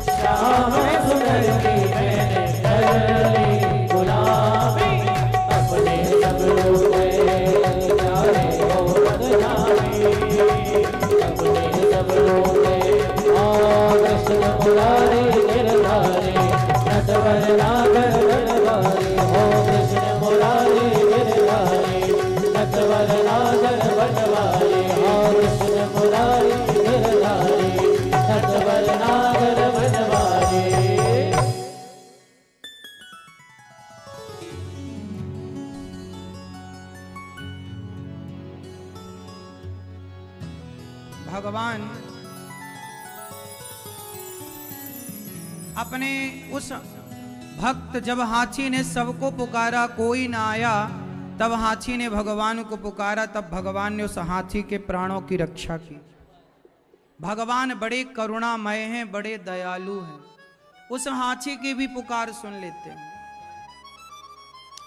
श्याम सुंदर की मैंने कर ली गुलामी, अपने सब रूठे चाहे हो बदनामी, अपने सब रूठे। कृष्ण मुरारी गिरधारी नटवर नागर बनवारी, हो कृष्ण मुरारी गिरधारी नटवर नागर बनवारी, हो कृष्ण मुरारी गिरधारी नटवर नागर बनवारी। भगवान अपने उस भक्त, जब हाथी ने सबको पुकारा कोई ना आया, तब हाथी ने भगवान को पुकारा, तब भगवान ने उस हाथी के प्राणों की रक्षा की। भगवान बड़े करुणामय हैं, बड़े दयालु हैं। उस हाथी की भी पुकार सुन लेते हैं।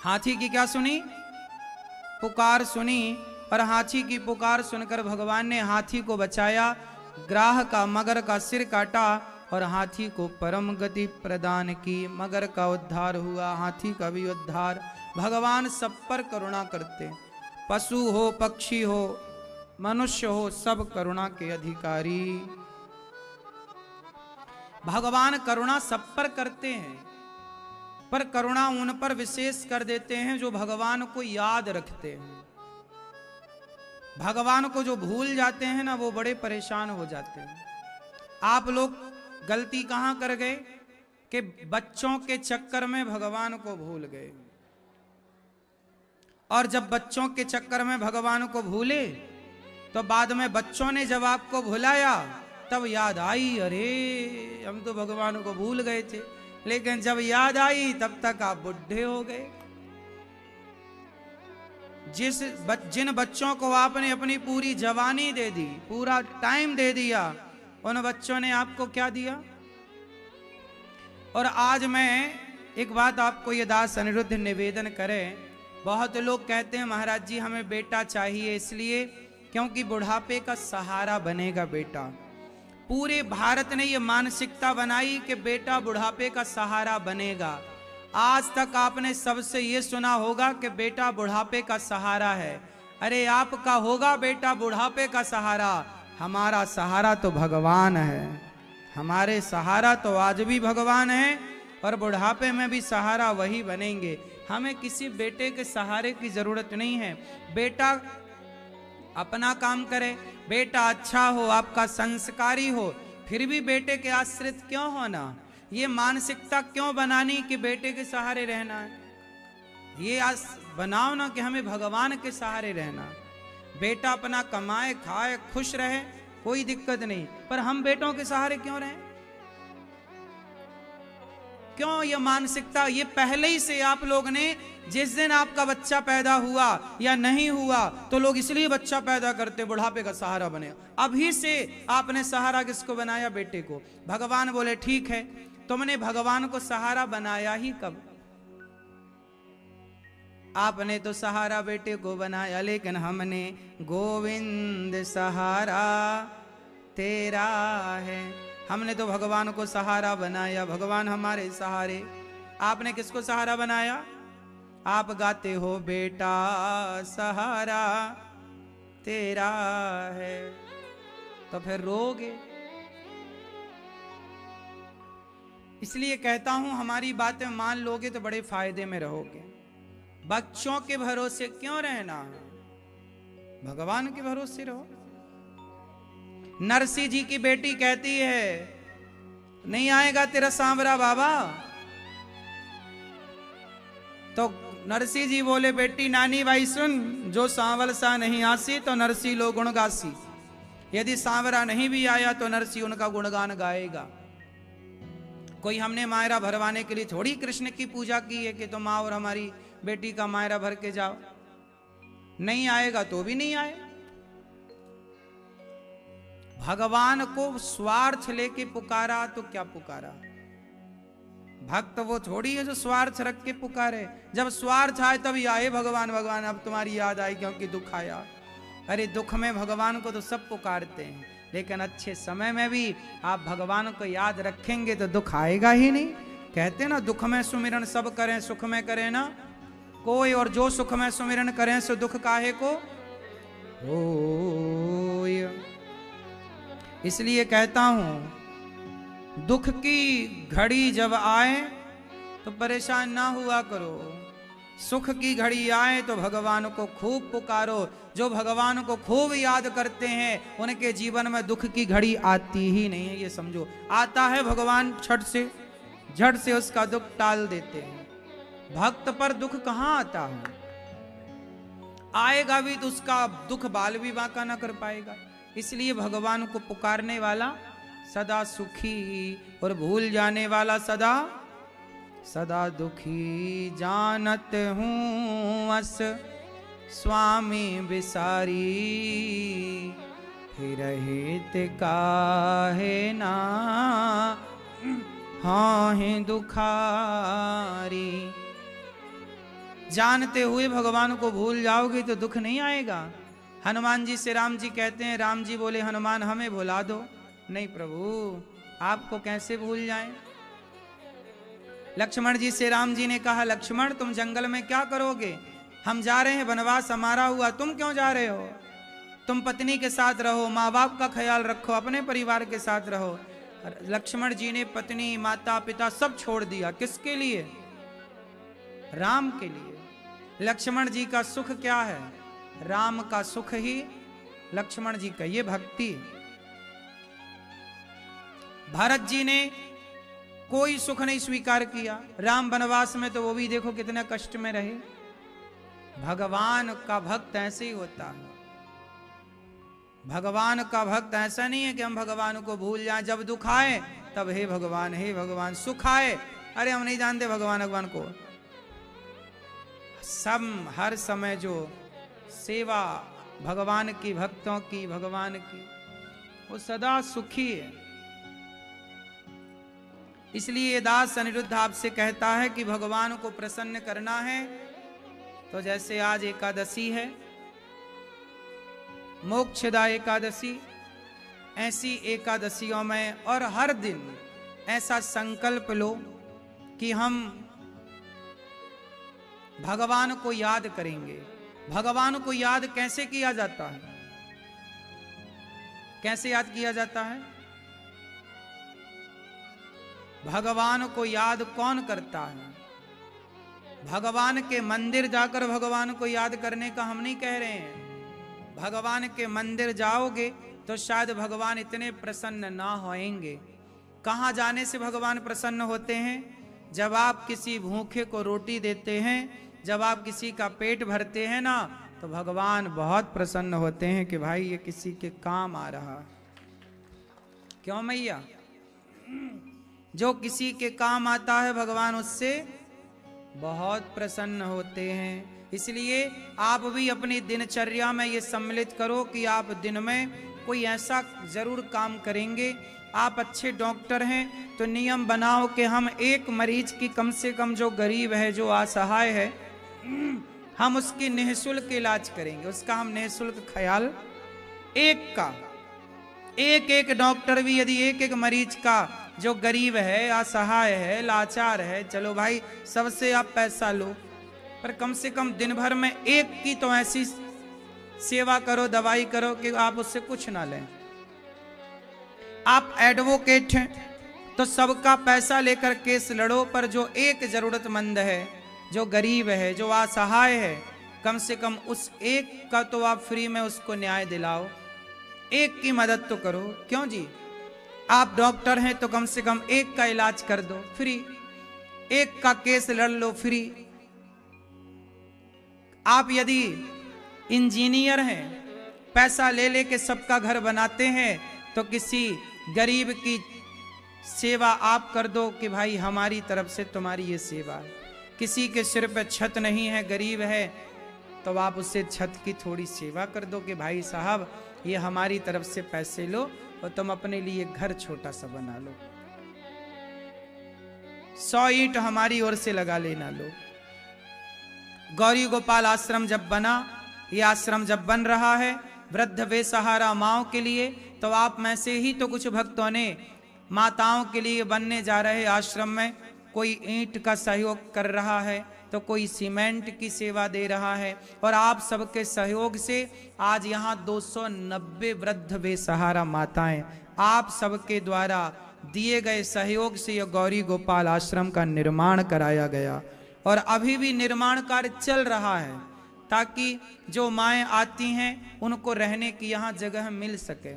हाथी की क्या सुनी? पुकार सुनी। और हाथी की पुकार सुनकर भगवान ने हाथी को बचाया, ग्राह का मगर का सिर काटा और हाथी को परम गति प्रदान की। मगर का उद्धार हुआ, हाथी का भी उद्धार। भगवान सब पर करुणा करते, पशु हो, पक्षी हो, मनुष्य हो, सब करुणा के अधिकारी। भगवान करुणा सब पर करते हैं, पर करुणा उन पर विशेष कर देते हैं जो भगवान को याद रखते हैं। भगवान को जो भूल जाते हैं ना, वो बड़े परेशान हो जाते हैं। आप लोग गलती कहां कर गए कि बच्चों के चक्कर में भगवान को भूल गए। और जब बच्चों के चक्कर में भगवान को भूले, तो बाद में बच्चों ने जब आपको भुलाया, तब याद आई, अरे हम तो भगवान को भूल गए थे। लेकिन जब याद आई, तब तक आप बुढ़े हो गए। जिन बच्चों को आपने अपनी पूरी जवानी दे दी, पूरा टाइम दे दिया, उन बच्चों ने आपको क्या दिया? और आज मैं एक बात आपको ये दास अनिरुद्ध निवेदन करें। बहुत लोग कहते हैं महाराज जी हमें बेटा चाहिए, इसलिए क्योंकि बुढ़ापे का सहारा बनेगा बेटा। पूरे भारत ने ये मानसिकता बनाई कि बेटा बुढ़ापे का सहारा बनेगा। आज तक आपने सबसे ये सुना होगा कि बेटा बुढ़ापे का सहारा है। अरे आपका होगा बेटा बुढ़ापे का सहारा, हमारा सहारा तो भगवान है। हमारे सहारा तो आज भी भगवान है और बुढ़ापे में भी सहारा वही बनेंगे। हमें किसी बेटे के सहारे की जरूरत नहीं है। बेटा अपना काम करे, बेटा अच्छा हो, आपका संस्कारी हो, फिर भी बेटे के आश्रित क्यों होना? ये मानसिकता क्यों बनानी कि बेटे के सहारे रहना है? ये बनाओ ना कि हमें भगवान के सहारे रहना। बेटा अपना कमाए खाए खुश रहे, कोई दिक्कत नहीं, पर हम बेटों के सहारे क्यों रहें? क्यों ये मानसिकता? ये पहले ही से आप लोग ने, जिस दिन आपका बच्चा पैदा हुआ या नहीं हुआ, तो लोग इसलिए बच्चा पैदा करते बुढ़ापे का सहारा बने। अभी से आपने सहारा किसको बनाया? बेटे को। भगवान बोले ठीक है, तुमने भगवान को सहारा बनाया ही कब? आपने तो सहारा बेटे को बनाया, लेकिन हमने गोविंद सहारा तेरा है। हमने तो भगवान को सहारा बनाया, भगवान हमारे सहारे। आपने किसको सहारा बनाया? आप गाते हो बेटा सहारा तेरा है, तो फिर रोगे। इसलिए कहता हूं हमारी बातें मान लोगे तो बड़े फायदे में रहोगे। बच्चों के भरोसे क्यों रहना, भगवान के भरोसे रहो। नरसिंह जी की बेटी कहती है नहीं आएगा तेरा सांवरा बाबा, तो नरसिंह जी बोले बेटी नानी भाई सुन, जो सांवल सा नहीं आसी तो नरसिंह लो गुण गासी। यदि सांवरा नहीं भी आया तो नरसिंह उनका गुणगान गाएगा। कोई हमने मायरा भरवाने के लिए थोड़ी कृष्ण की पूजा की है कि तुम आओ और हमारी बेटी का मायरा भर के जाओ। नहीं आएगा तो भी नहीं आए। भगवान को स्वार्थ लेके पुकारा तो क्या पुकारा। भक्त वो थोड़ी है जो स्वार्थ रख के पुकारे। जब स्वार्थ आए तभी आए भगवान, भगवान अब तुम्हारी याद आई क्योंकि दुख आया। अरे दुख में भगवान को तो सब पुकारते हैं, लेकिन अच्छे समय में भी आप भगवान को याद रखेंगे तो दुख आएगा ही नहीं। कहते ना दुख में सुमिरन सब करें, सुख में करें ना कोई, और जो सुख में सुमिरन करें सो दुख काहे को होय। इसलिए कहता हूं दुख की घड़ी जब आए तो परेशान ना हुआ करो, सुख की घड़ी आए तो भगवान को खूब पुकारो। जो भगवान को खूब याद करते हैं उनके जीवन में दुख की घड़ी आती ही नहीं है, ये समझो। आता है भगवान झट से उसका दुख टाल देते हैं। भक्त पर दुख कहां आता है, आएगा भी तो उसका दुख बाल भी बांका ना कर पाएगा। इसलिए भगवान को पुकारने वाला सदा सुखी और भूल जाने वाला सदा सदा दुखी। जानत हूं अस स्वामी बिसारी, फिर हित काहे ना हाँ है दुखारी। जानते हुए भगवान को भूल जाओगे तो दुख नहीं आएगा। हनुमान जी से राम जी कहते हैं, राम जी बोले हनुमान हमें भुला दो। नहीं प्रभु आपको कैसे भूल जाएं। लक्ष्मण जी से राम जी ने कहा, लक्ष्मण तुम जंगल में क्या करोगे, हम जा रहे हैं वनवास हमारा हुआ, तुम क्यों जा रहे हो। तुम पत्नी के साथ रहो, माँ बाप का ख्याल रखो, अपने परिवार के साथ रहो। लक्ष्मण जी ने पत्नी माता पिता सब छोड़ दिया, किसके लिए, राम के लिए। लक्ष्मण जी का सुख क्या है, राम का सुख ही लक्ष्मण जी का, ये भक्ति। भरत जी ने कोई सुख नहीं स्वीकार किया, राम वनवास में तो वो भी देखो कितने कष्ट में रहे। भगवान का भक्त ऐसे ही होता है। भगवान का भक्त ऐसा नहीं है कि हम भगवान को भूल जाएं, जब दुख आए तब हे भगवान, सुख आए अरे हम नहीं जानते भगवान को। सब हर समय जो सेवा भगवान की, भक्तों की, भगवान की, वो सदा सुखी है। इसलिए दास अनिरुद्ध आपसे कहता है कि भगवान को प्रसन्न करना है तो जैसे आज एकादशी है, मोक्षदा एकादशी, ऐसी एकादशियों में और हर दिन ऐसा संकल्प लो कि हम भगवान को याद करेंगे। भगवान को याद कैसे किया जाता है, कैसे याद किया जाता है, भगवान को याद कौन करता है। भगवान के मंदिर जाकर भगवान को याद करने का हम नहीं कह रहे हैं। भगवान के मंदिर जाओगे तो शायद भगवान इतने प्रसन्न ना होएंगे। कहाँ जाने से भगवान प्रसन्न होते हैं, जब आप किसी भूखे को रोटी देते हैं, जब आप किसी का पेट भरते हैं ना, तो भगवान बहुत प्रसन्न होते हैं कि भाई ये किसी के काम आ रहा। क्यों मैया, जो किसी के काम आता है भगवान उससे बहुत प्रसन्न होते हैं। इसलिए आप भी अपनी दिनचर्या में ये सम्मिलित करो कि आप दिन में कोई ऐसा जरूर काम करेंगे। आप अच्छे डॉक्टर हैं तो नियम बनाओ कि हम एक मरीज की कम से कम, जो गरीब है, जो असहाय है, हम उसकी निःशुल्क इलाज करेंगे, उसका हम निःशुल्क ख्याल, एक का एक डॉक्टर भी यदि एक मरीज का, जो गरीब है, असहाय है, लाचार है, चलो भाई सबसे आप पैसा लो, पर कम से कम दिन भर में एक की तो ऐसी सेवा करो, दवाई करो कि आप उससे कुछ ना लें। आप एडवोकेट हैं तो सबका पैसा लेकर केस लड़ो, पर जो एक जरूरतमंद है, जो गरीब है, जो असहाय है, कम से कम उस एक का तो आप फ्री में उसको न्याय दिलाओ, एक की मदद तो करो। क्यों जी, आप डॉक्टर हैं तो कम से कम एक का इलाज कर दो फ्री, एक का केस लड़ लो फ्री। आप यदि इंजीनियर हैं, पैसा ले लेके सबका घर बनाते हैं, तो किसी गरीब की सेवा आप कर दो कि भाई हमारी तरफ से तुम्हारी ये सेवा है। किसी के सिर पे छत नहीं है, गरीब है, तो आप उससे छत की थोड़ी सेवा कर दो कि भाई साहब ये हमारी तरफ से पैसे लो और तुम अपने लिए घर छोटा सा बना लो, 100 ईंट हमारी ओर से लगा लेना लो। गौरी गोपाल आश्रम जब बना, ये आश्रम जब बन रहा है वृद्ध बेसहारा माओं के लिए, तो आप में से ही तो कुछ भक्तों ने माताओं के लिए बनने जा रहे आश्रम में कोई ईंट का सहयोग कर रहा है, तो कोई सीमेंट की सेवा दे रहा है, और आप सबके सहयोग से आज यहाँ 290 वृद्ध बेसहारा माताएं आप सबके द्वारा दिए गए सहयोग से यह गौरी गोपाल आश्रम का निर्माण कराया गया। और अभी भी निर्माण कार्य चल रहा है ताकि जो माएँ आती हैं उनको रहने की यहाँ जगह मिल सके।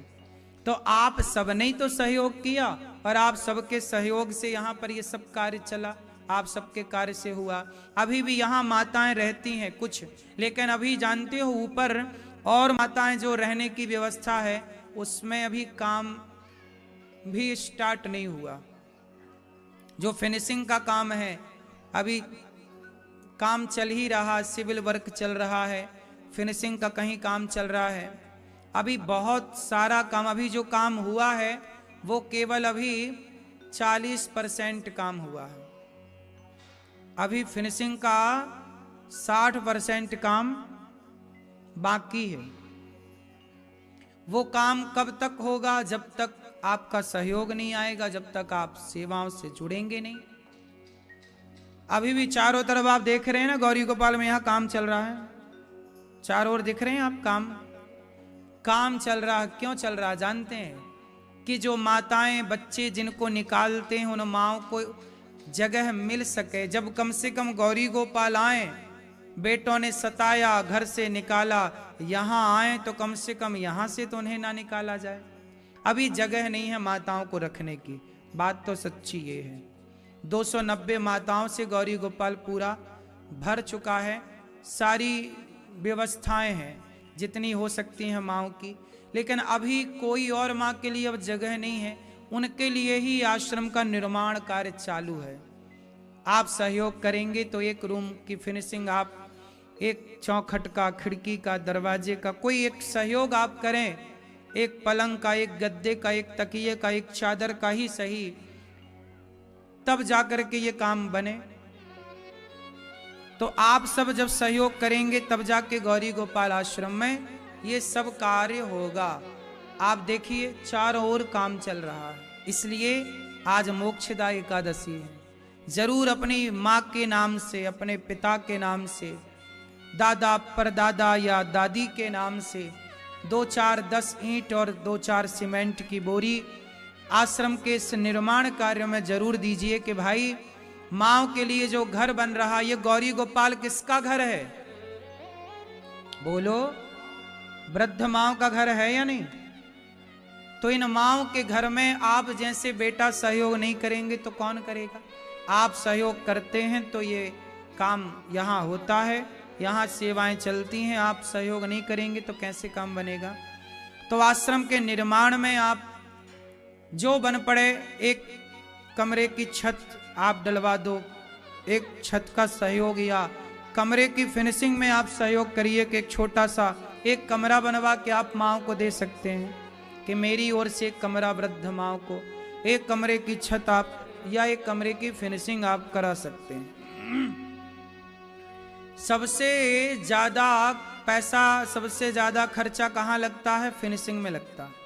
तो आप सबने ही तो सहयोग किया और आप सबके सहयोग से यहाँ पर ये सब कार्य चला, आप सबके कार्य से हुआ। अभी भी यहाँ माताएं रहती हैं कुछ, लेकिन अभी जानते हो ऊपर और माताएं जो रहने की व्यवस्था है उसमें अभी काम भी स्टार्ट नहीं हुआ। जो फिनिशिंग का काम है अभी काम चल ही रहा, सिविल वर्क चल रहा है, फिनिशिंग का कहीं काम चल रहा है, अभी बहुत सारा काम। अभी जो काम हुआ है वो केवल अभी 40% काम हुआ है, अभी फिनिशिंग का 60% काम बाकी है। वो काम कब तक होगा? जब तक आपका सहयोग नहीं आएगा, जब तक आप सेवाओं से जुड़ेंगे नहीं। अभी भी चारों तरफ आप देख रहे हैं ना, गौरी गोपाल में यहाँ काम चल रहा है, चारों ओर दिख रहे हैं आप, काम चल रहा है। क्यों चल रहा है जानते हैं? कि जो माताएं बच्चे जिनको निकालते हैं उन माओं को जगह मिल सके। जब कम से कम गौरी गोपाल आए, बेटों ने सताया, घर से निकाला, यहाँ आए तो कम से कम यहाँ से तो उन्हें ना निकाला जाए। अभी जगह नहीं है माताओं को रखने की, बात तो सच्ची ये है। 290 माताओं से गौरी गोपाल पूरा भर चुका है, सारी व्यवस्थाएं हैं जितनी हो सकती हैं माओं की, लेकिन अभी कोई और माँ के लिए अब जगह नहीं है। उनके लिए ही आश्रम का निर्माण कार्य चालू है। आप सहयोग करेंगे तो एक रूम की फिनिशिंग, आप एक चौखट का, खिड़की का, दरवाजे का कोई एक सहयोग आप करें, एक पलंग का, एक गद्दे का, एक तकिए का, एक चादर का ही सही, तब जाकर के ये काम बने। तो आप सब जब सहयोग करेंगे तब जाके गौरी गोपाल आश्रम में ये सब कार्य होगा। आप देखिए चारों ओर काम चल रहा है, इसलिए आज मोक्षदा एकादशी है। जरूर अपनी माँ के नाम से, अपने पिता के नाम से, दादा परदादा या दादी के नाम से 2-4 10 ईंट और 2-4 सीमेंट की बोरी आश्रम के इस निर्माण कार्य में जरूर दीजिए कि भाई माओ के लिए जो घर बन रहा, ये गौरी गोपाल किसका घर है? बोलो, वृद्ध माओ का घर है या नहीं? तो इन माओ के घर में आप जैसे बेटा सहयोग नहीं करेंगे तो कौन करेगा? आप सहयोग करते हैं तो ये काम यहाँ होता है, यहाँ सेवाएं चलती हैं। आप सहयोग नहीं करेंगे तो कैसे काम बनेगा? तो आश्रम के निर्माण में आप जो बन पड़े, एक कमरे की छत आप डलवा दो, एक छत का सहयोग, या कमरे की फिनिशिंग में आप सहयोग करिए कि एक छोटा सा एक कमरा बनवा के आप माओ को दे सकते हैं कि मेरी ओर से एक कमरा वृद्ध माओ को, एक कमरे की छत आप या एक कमरे की फिनिशिंग आप करा सकते हैं। सबसे ज्यादा पैसा, सबसे ज्यादा खर्चा कहाँ लगता है? फिनिशिंग में लगता है।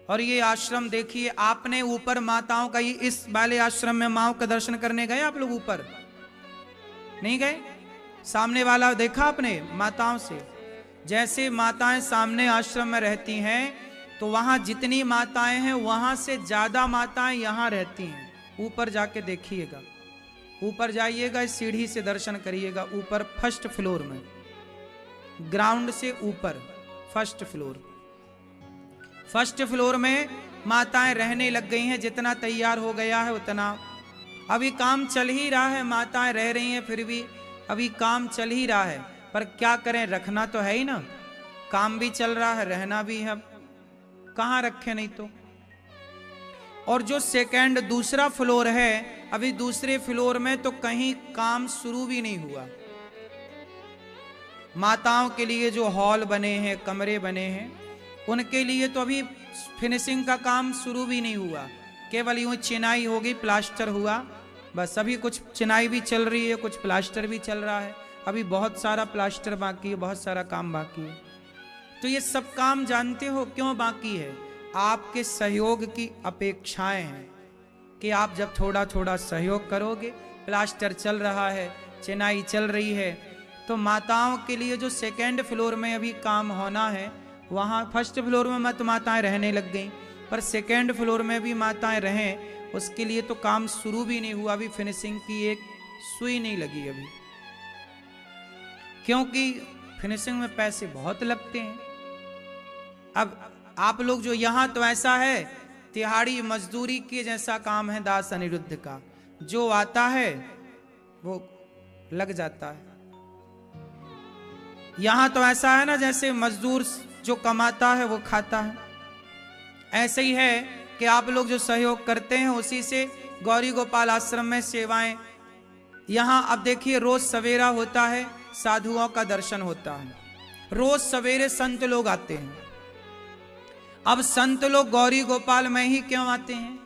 और ये आश्रम देखिए, आपने ऊपर माताओं का, ये इस वाले आश्रम में माओं का दर्शन करने गए आप लोग? ऊपर नहीं गए? सामने वाला देखा आपने माताओं से? जैसे माताएं सामने आश्रम में रहती हैं तो वहां जितनी माताएं हैं वहां से ज्यादा माताएं यहां रहती हैं। ऊपर जाके देखिएगा, ऊपर जाइएगा, इस सीढ़ी से दर्शन करिएगा। ऊपर फर्स्ट फ्लोर में, ग्राउंड से ऊपर फर्स्ट फ्लोर, फर्स्ट फ्लोर में माताएं रहने लग गई हैं। जितना तैयार हो गया है उतना, अभी काम चल ही रहा है, माताएं रह रही हैं, फिर भी अभी काम चल ही रहा है। पर क्या करें, रखना तो है ही ना, काम भी चल रहा है, रहना भी है, कहाँ रखे नहीं तो। और जो सेकंड दूसरा फ्लोर है, अभी दूसरे फ्लोर में तो कहीं काम शुरू भी नहीं हुआ। माताओं के लिए जो हॉल बने हैं, कमरे बने हैं, उनके लिए तो अभी फिनिशिंग का काम शुरू भी नहीं हुआ, केवल यूं चिनाई होगी, प्लास्टर हुआ बस। अभी कुछ चिनाई भी चल रही है, कुछ प्लास्टर भी चल रहा है, अभी बहुत सारा प्लास्टर बाकी है, बहुत सारा काम बाकी है। तो ये सब काम जानते हो क्यों बाकी है? आपके सहयोग की अपेक्षाएं हैं कि आप जब थोड़ा थोड़ा सहयोग करोगे, प्लास्टर चल रहा है, चिनाई चल रही है, तो माताओं के लिए जो सेकेंड फ्लोर में अभी काम होना है, वहाँ फर्स्ट फ्लोर में मत माताएं रहने लग गई, पर सेकेंड फ्लोर में भी माताएं रहें, उसके लिए तो काम शुरू भी नहीं हुआ, अभी फिनिशिंग की एक सुई नहीं लगी अभी, क्योंकि फिनिशिंग में पैसे बहुत लगते हैं। अब आप लोग जो यहां, तो ऐसा है तिहाड़ी मजदूरी के जैसा काम है दास अनिरुद्ध का, जो आता है वो लग जाता है। यहां तो ऐसा है ना, जैसे मजदूर जो कमाता है वो खाता है, ऐसे ही है कि आप लोग जो सहयोग करते हैं उसी से गौरी गोपाल आश्रम में सेवाएं। यहां अब देखिए रोज सवेरा होता है, साधुओं का दर्शन होता है, रोज सवेरे संत लोग आते हैं। अब संत लोग गौरी गोपाल में ही क्यों आते हैं?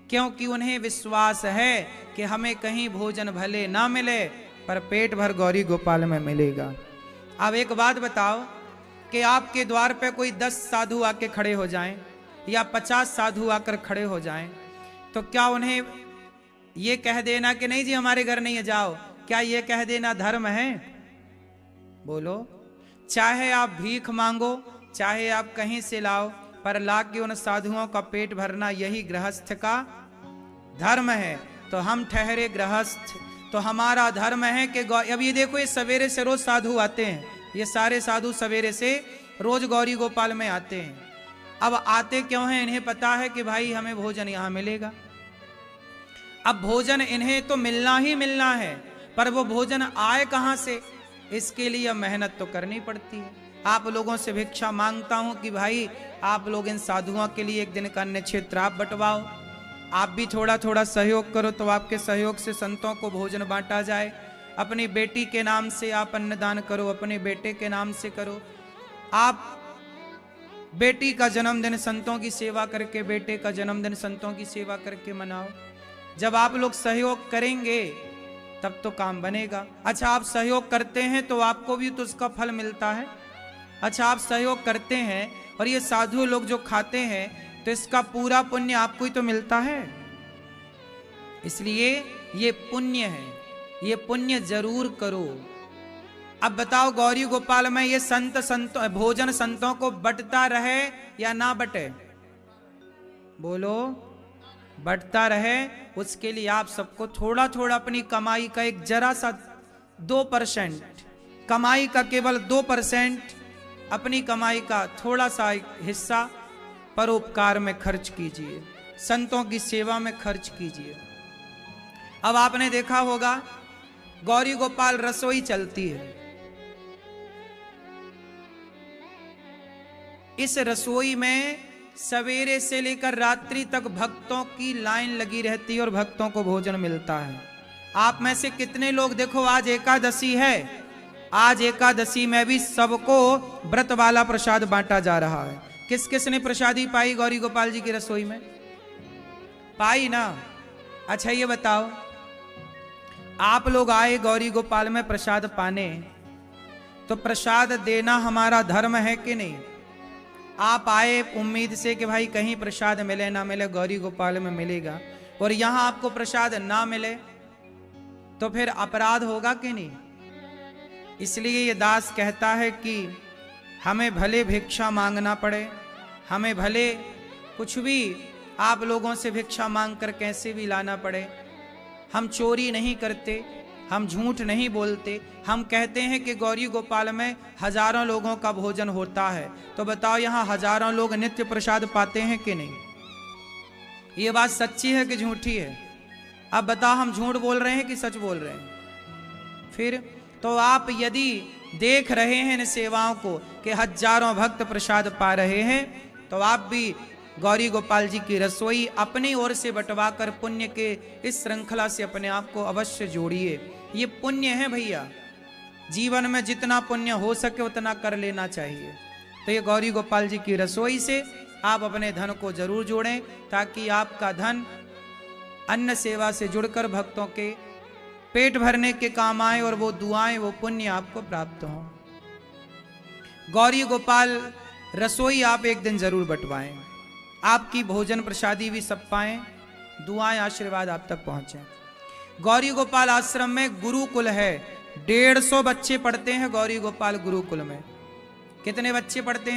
क्योंकि उन्हें विश्वास है कि हमें कहीं भोजन भले ना मिले, पर पेट भर गौरी गोपाल में मिलेगा। अब एक बात बताओ कि आपके द्वार पे कोई 10 साधु आके खड़े हो जाएं या 50 साधु आकर खड़े हो जाएं, तो क्या उन्हें ये कह देना कि नहीं जी हमारे घर नहीं जाओ, क्या ये कह देना धर्म है? बोलो। चाहे आप भीख मांगो, चाहे आप कहीं से लाओ, पर ला के उन साधुओं का पेट भरना यही गृहस्थ का धर्म है। तो हम ठहरे गृहस्थ, तो हमारा धर्म है कि अब ये देखो, ये सवेरे से रोज साधु आते हैं, ये सारे साधु सवेरे से रोज गौरी गोपाल में आते हैं। अब आते क्यों हैं? इन्हें पता है कि भाई हमें भोजन यहां मिलेगा। अब भोजन इन्हें तो मिलना ही मिलना है, पर वो भोजन आए कहां से, इसके लिए मेहनत तो करनी पड़ती है। आप लोगों से भिक्षा मांगता हूं कि भाई आप लोग इन साधुओं के लिए एक दिन का अन्य क्षेत्र आप बंटवाओ, आप भी थोड़ा थोड़ा सहयोग करो, तो आपके सहयोग से संतों को भोजन बांटा जाए। अपनी बेटी के नाम से आप अन्नदान करो, अपने बेटे के नाम से करो। आप बेटी का जन्मदिन संतों की सेवा करके, बेटे का जन्मदिन संतों की सेवा करके मनाओ। जब आप लोग सहयोग करेंगे तब तो काम बनेगा। अच्छा, आप सहयोग करते हैं तो आपको भी तो उसका फल मिलता है। अच्छा, आप सहयोग करते हैं और ये साधु लोग जो खाते हैं तो इसका पूरा पुण्य आपको ही तो मिलता है। इसलिए ये पुण्य है, ये पुण्य जरूर करो। अब बताओ गौरी गोपाल में ये संतों भोजन संतों को बंटता रहे या ना बटे? बोलो। बढ़ता रहे, उसके लिए आप सबको थोड़ा थोड़ा अपनी कमाई का एक जरा सा 2%, कमाई का केवल 2%, अपनी कमाई का थोड़ा सा हिस्सा परोपकार में खर्च कीजिए, संतों की सेवा में खर्च कीजिए। अब आपने देखा होगा गौरी गोपाल रसोई चलती है, इस रसोई में सवेरे से लेकर रात्रि तक भक्तों की लाइन लगी रहती है और भक्तों को भोजन मिलता है। आप में से कितने लोग, देखो आज एकादशी है, आज एकादशी में भी सबको व्रत वाला प्रसाद बांटा जा रहा है। किस किस ने प्रसादी पाई गौरी गोपाल जी की रसोई में? पाई ना? अच्छा ये बताओ, आप लोग आए गौरी गोपाल में प्रसाद पाने, तो प्रसाद देना हमारा धर्म है कि नहीं? आप आए उम्मीद से कि भाई कहीं प्रसाद मिले ना मिले, गौरी गोपाल में मिलेगा, और यहां आपको प्रसाद ना मिले तो फिर अपराध होगा कि नहीं? इसलिए ये दास कहता है कि हमें भले भिक्षा मांगना पड़े, हमें भले कुछ भी आप लोगों से भिक्षा मांग कर कैसे भी लाना पड़े, हम चोरी नहीं करते, हम झूठ नहीं बोलते। हम कहते हैं कि गौरी गोपाल में हजारों लोगों का भोजन होता है, तो बताओ यहाँ हजारों लोग नित्य प्रसाद पाते हैं कि नहीं? ये बात सच्ची है कि झूठी है? अब बताओ, हम झूठ बोल रहे हैं कि सच बोल रहे हैं? फिर तो आप यदि देख रहे हैं इन सेवाओं को कि हजारों भक्त प्रसाद पा रहे हैं, तो आप भी गौरी गोपाल जी की रसोई अपनी ओर से बंटवा कर पुण्य के इस श्रृंखला से अपने आप को अवश्य जोड़िए। ये पुण्य है भैया, जीवन में जितना पुण्य हो सके उतना कर लेना चाहिए। तो ये गौरी गोपाल जी की रसोई से आप अपने धन को जरूर जोड़ें, ताकि आपका धन अन्न सेवा से जुड़कर भक्तों के पेट भरने के काम आए और वो दुआएं, वो पुण्य आपको प्राप्त हो। गौरी गोपाल रसोई आप एक दिन जरूर बंटवाएं, आपकी भोजन प्रसादी भी सब पाएं, दुआएं आशीर्वाद आप तक पहुंचे। गौरी गोपाल आश्रम में गुरुकुल है, 150 बच्चे पढ़ते हैं गौरी गोपाल गुरुकुल में। कितने बच्चे पढ़ते हैं?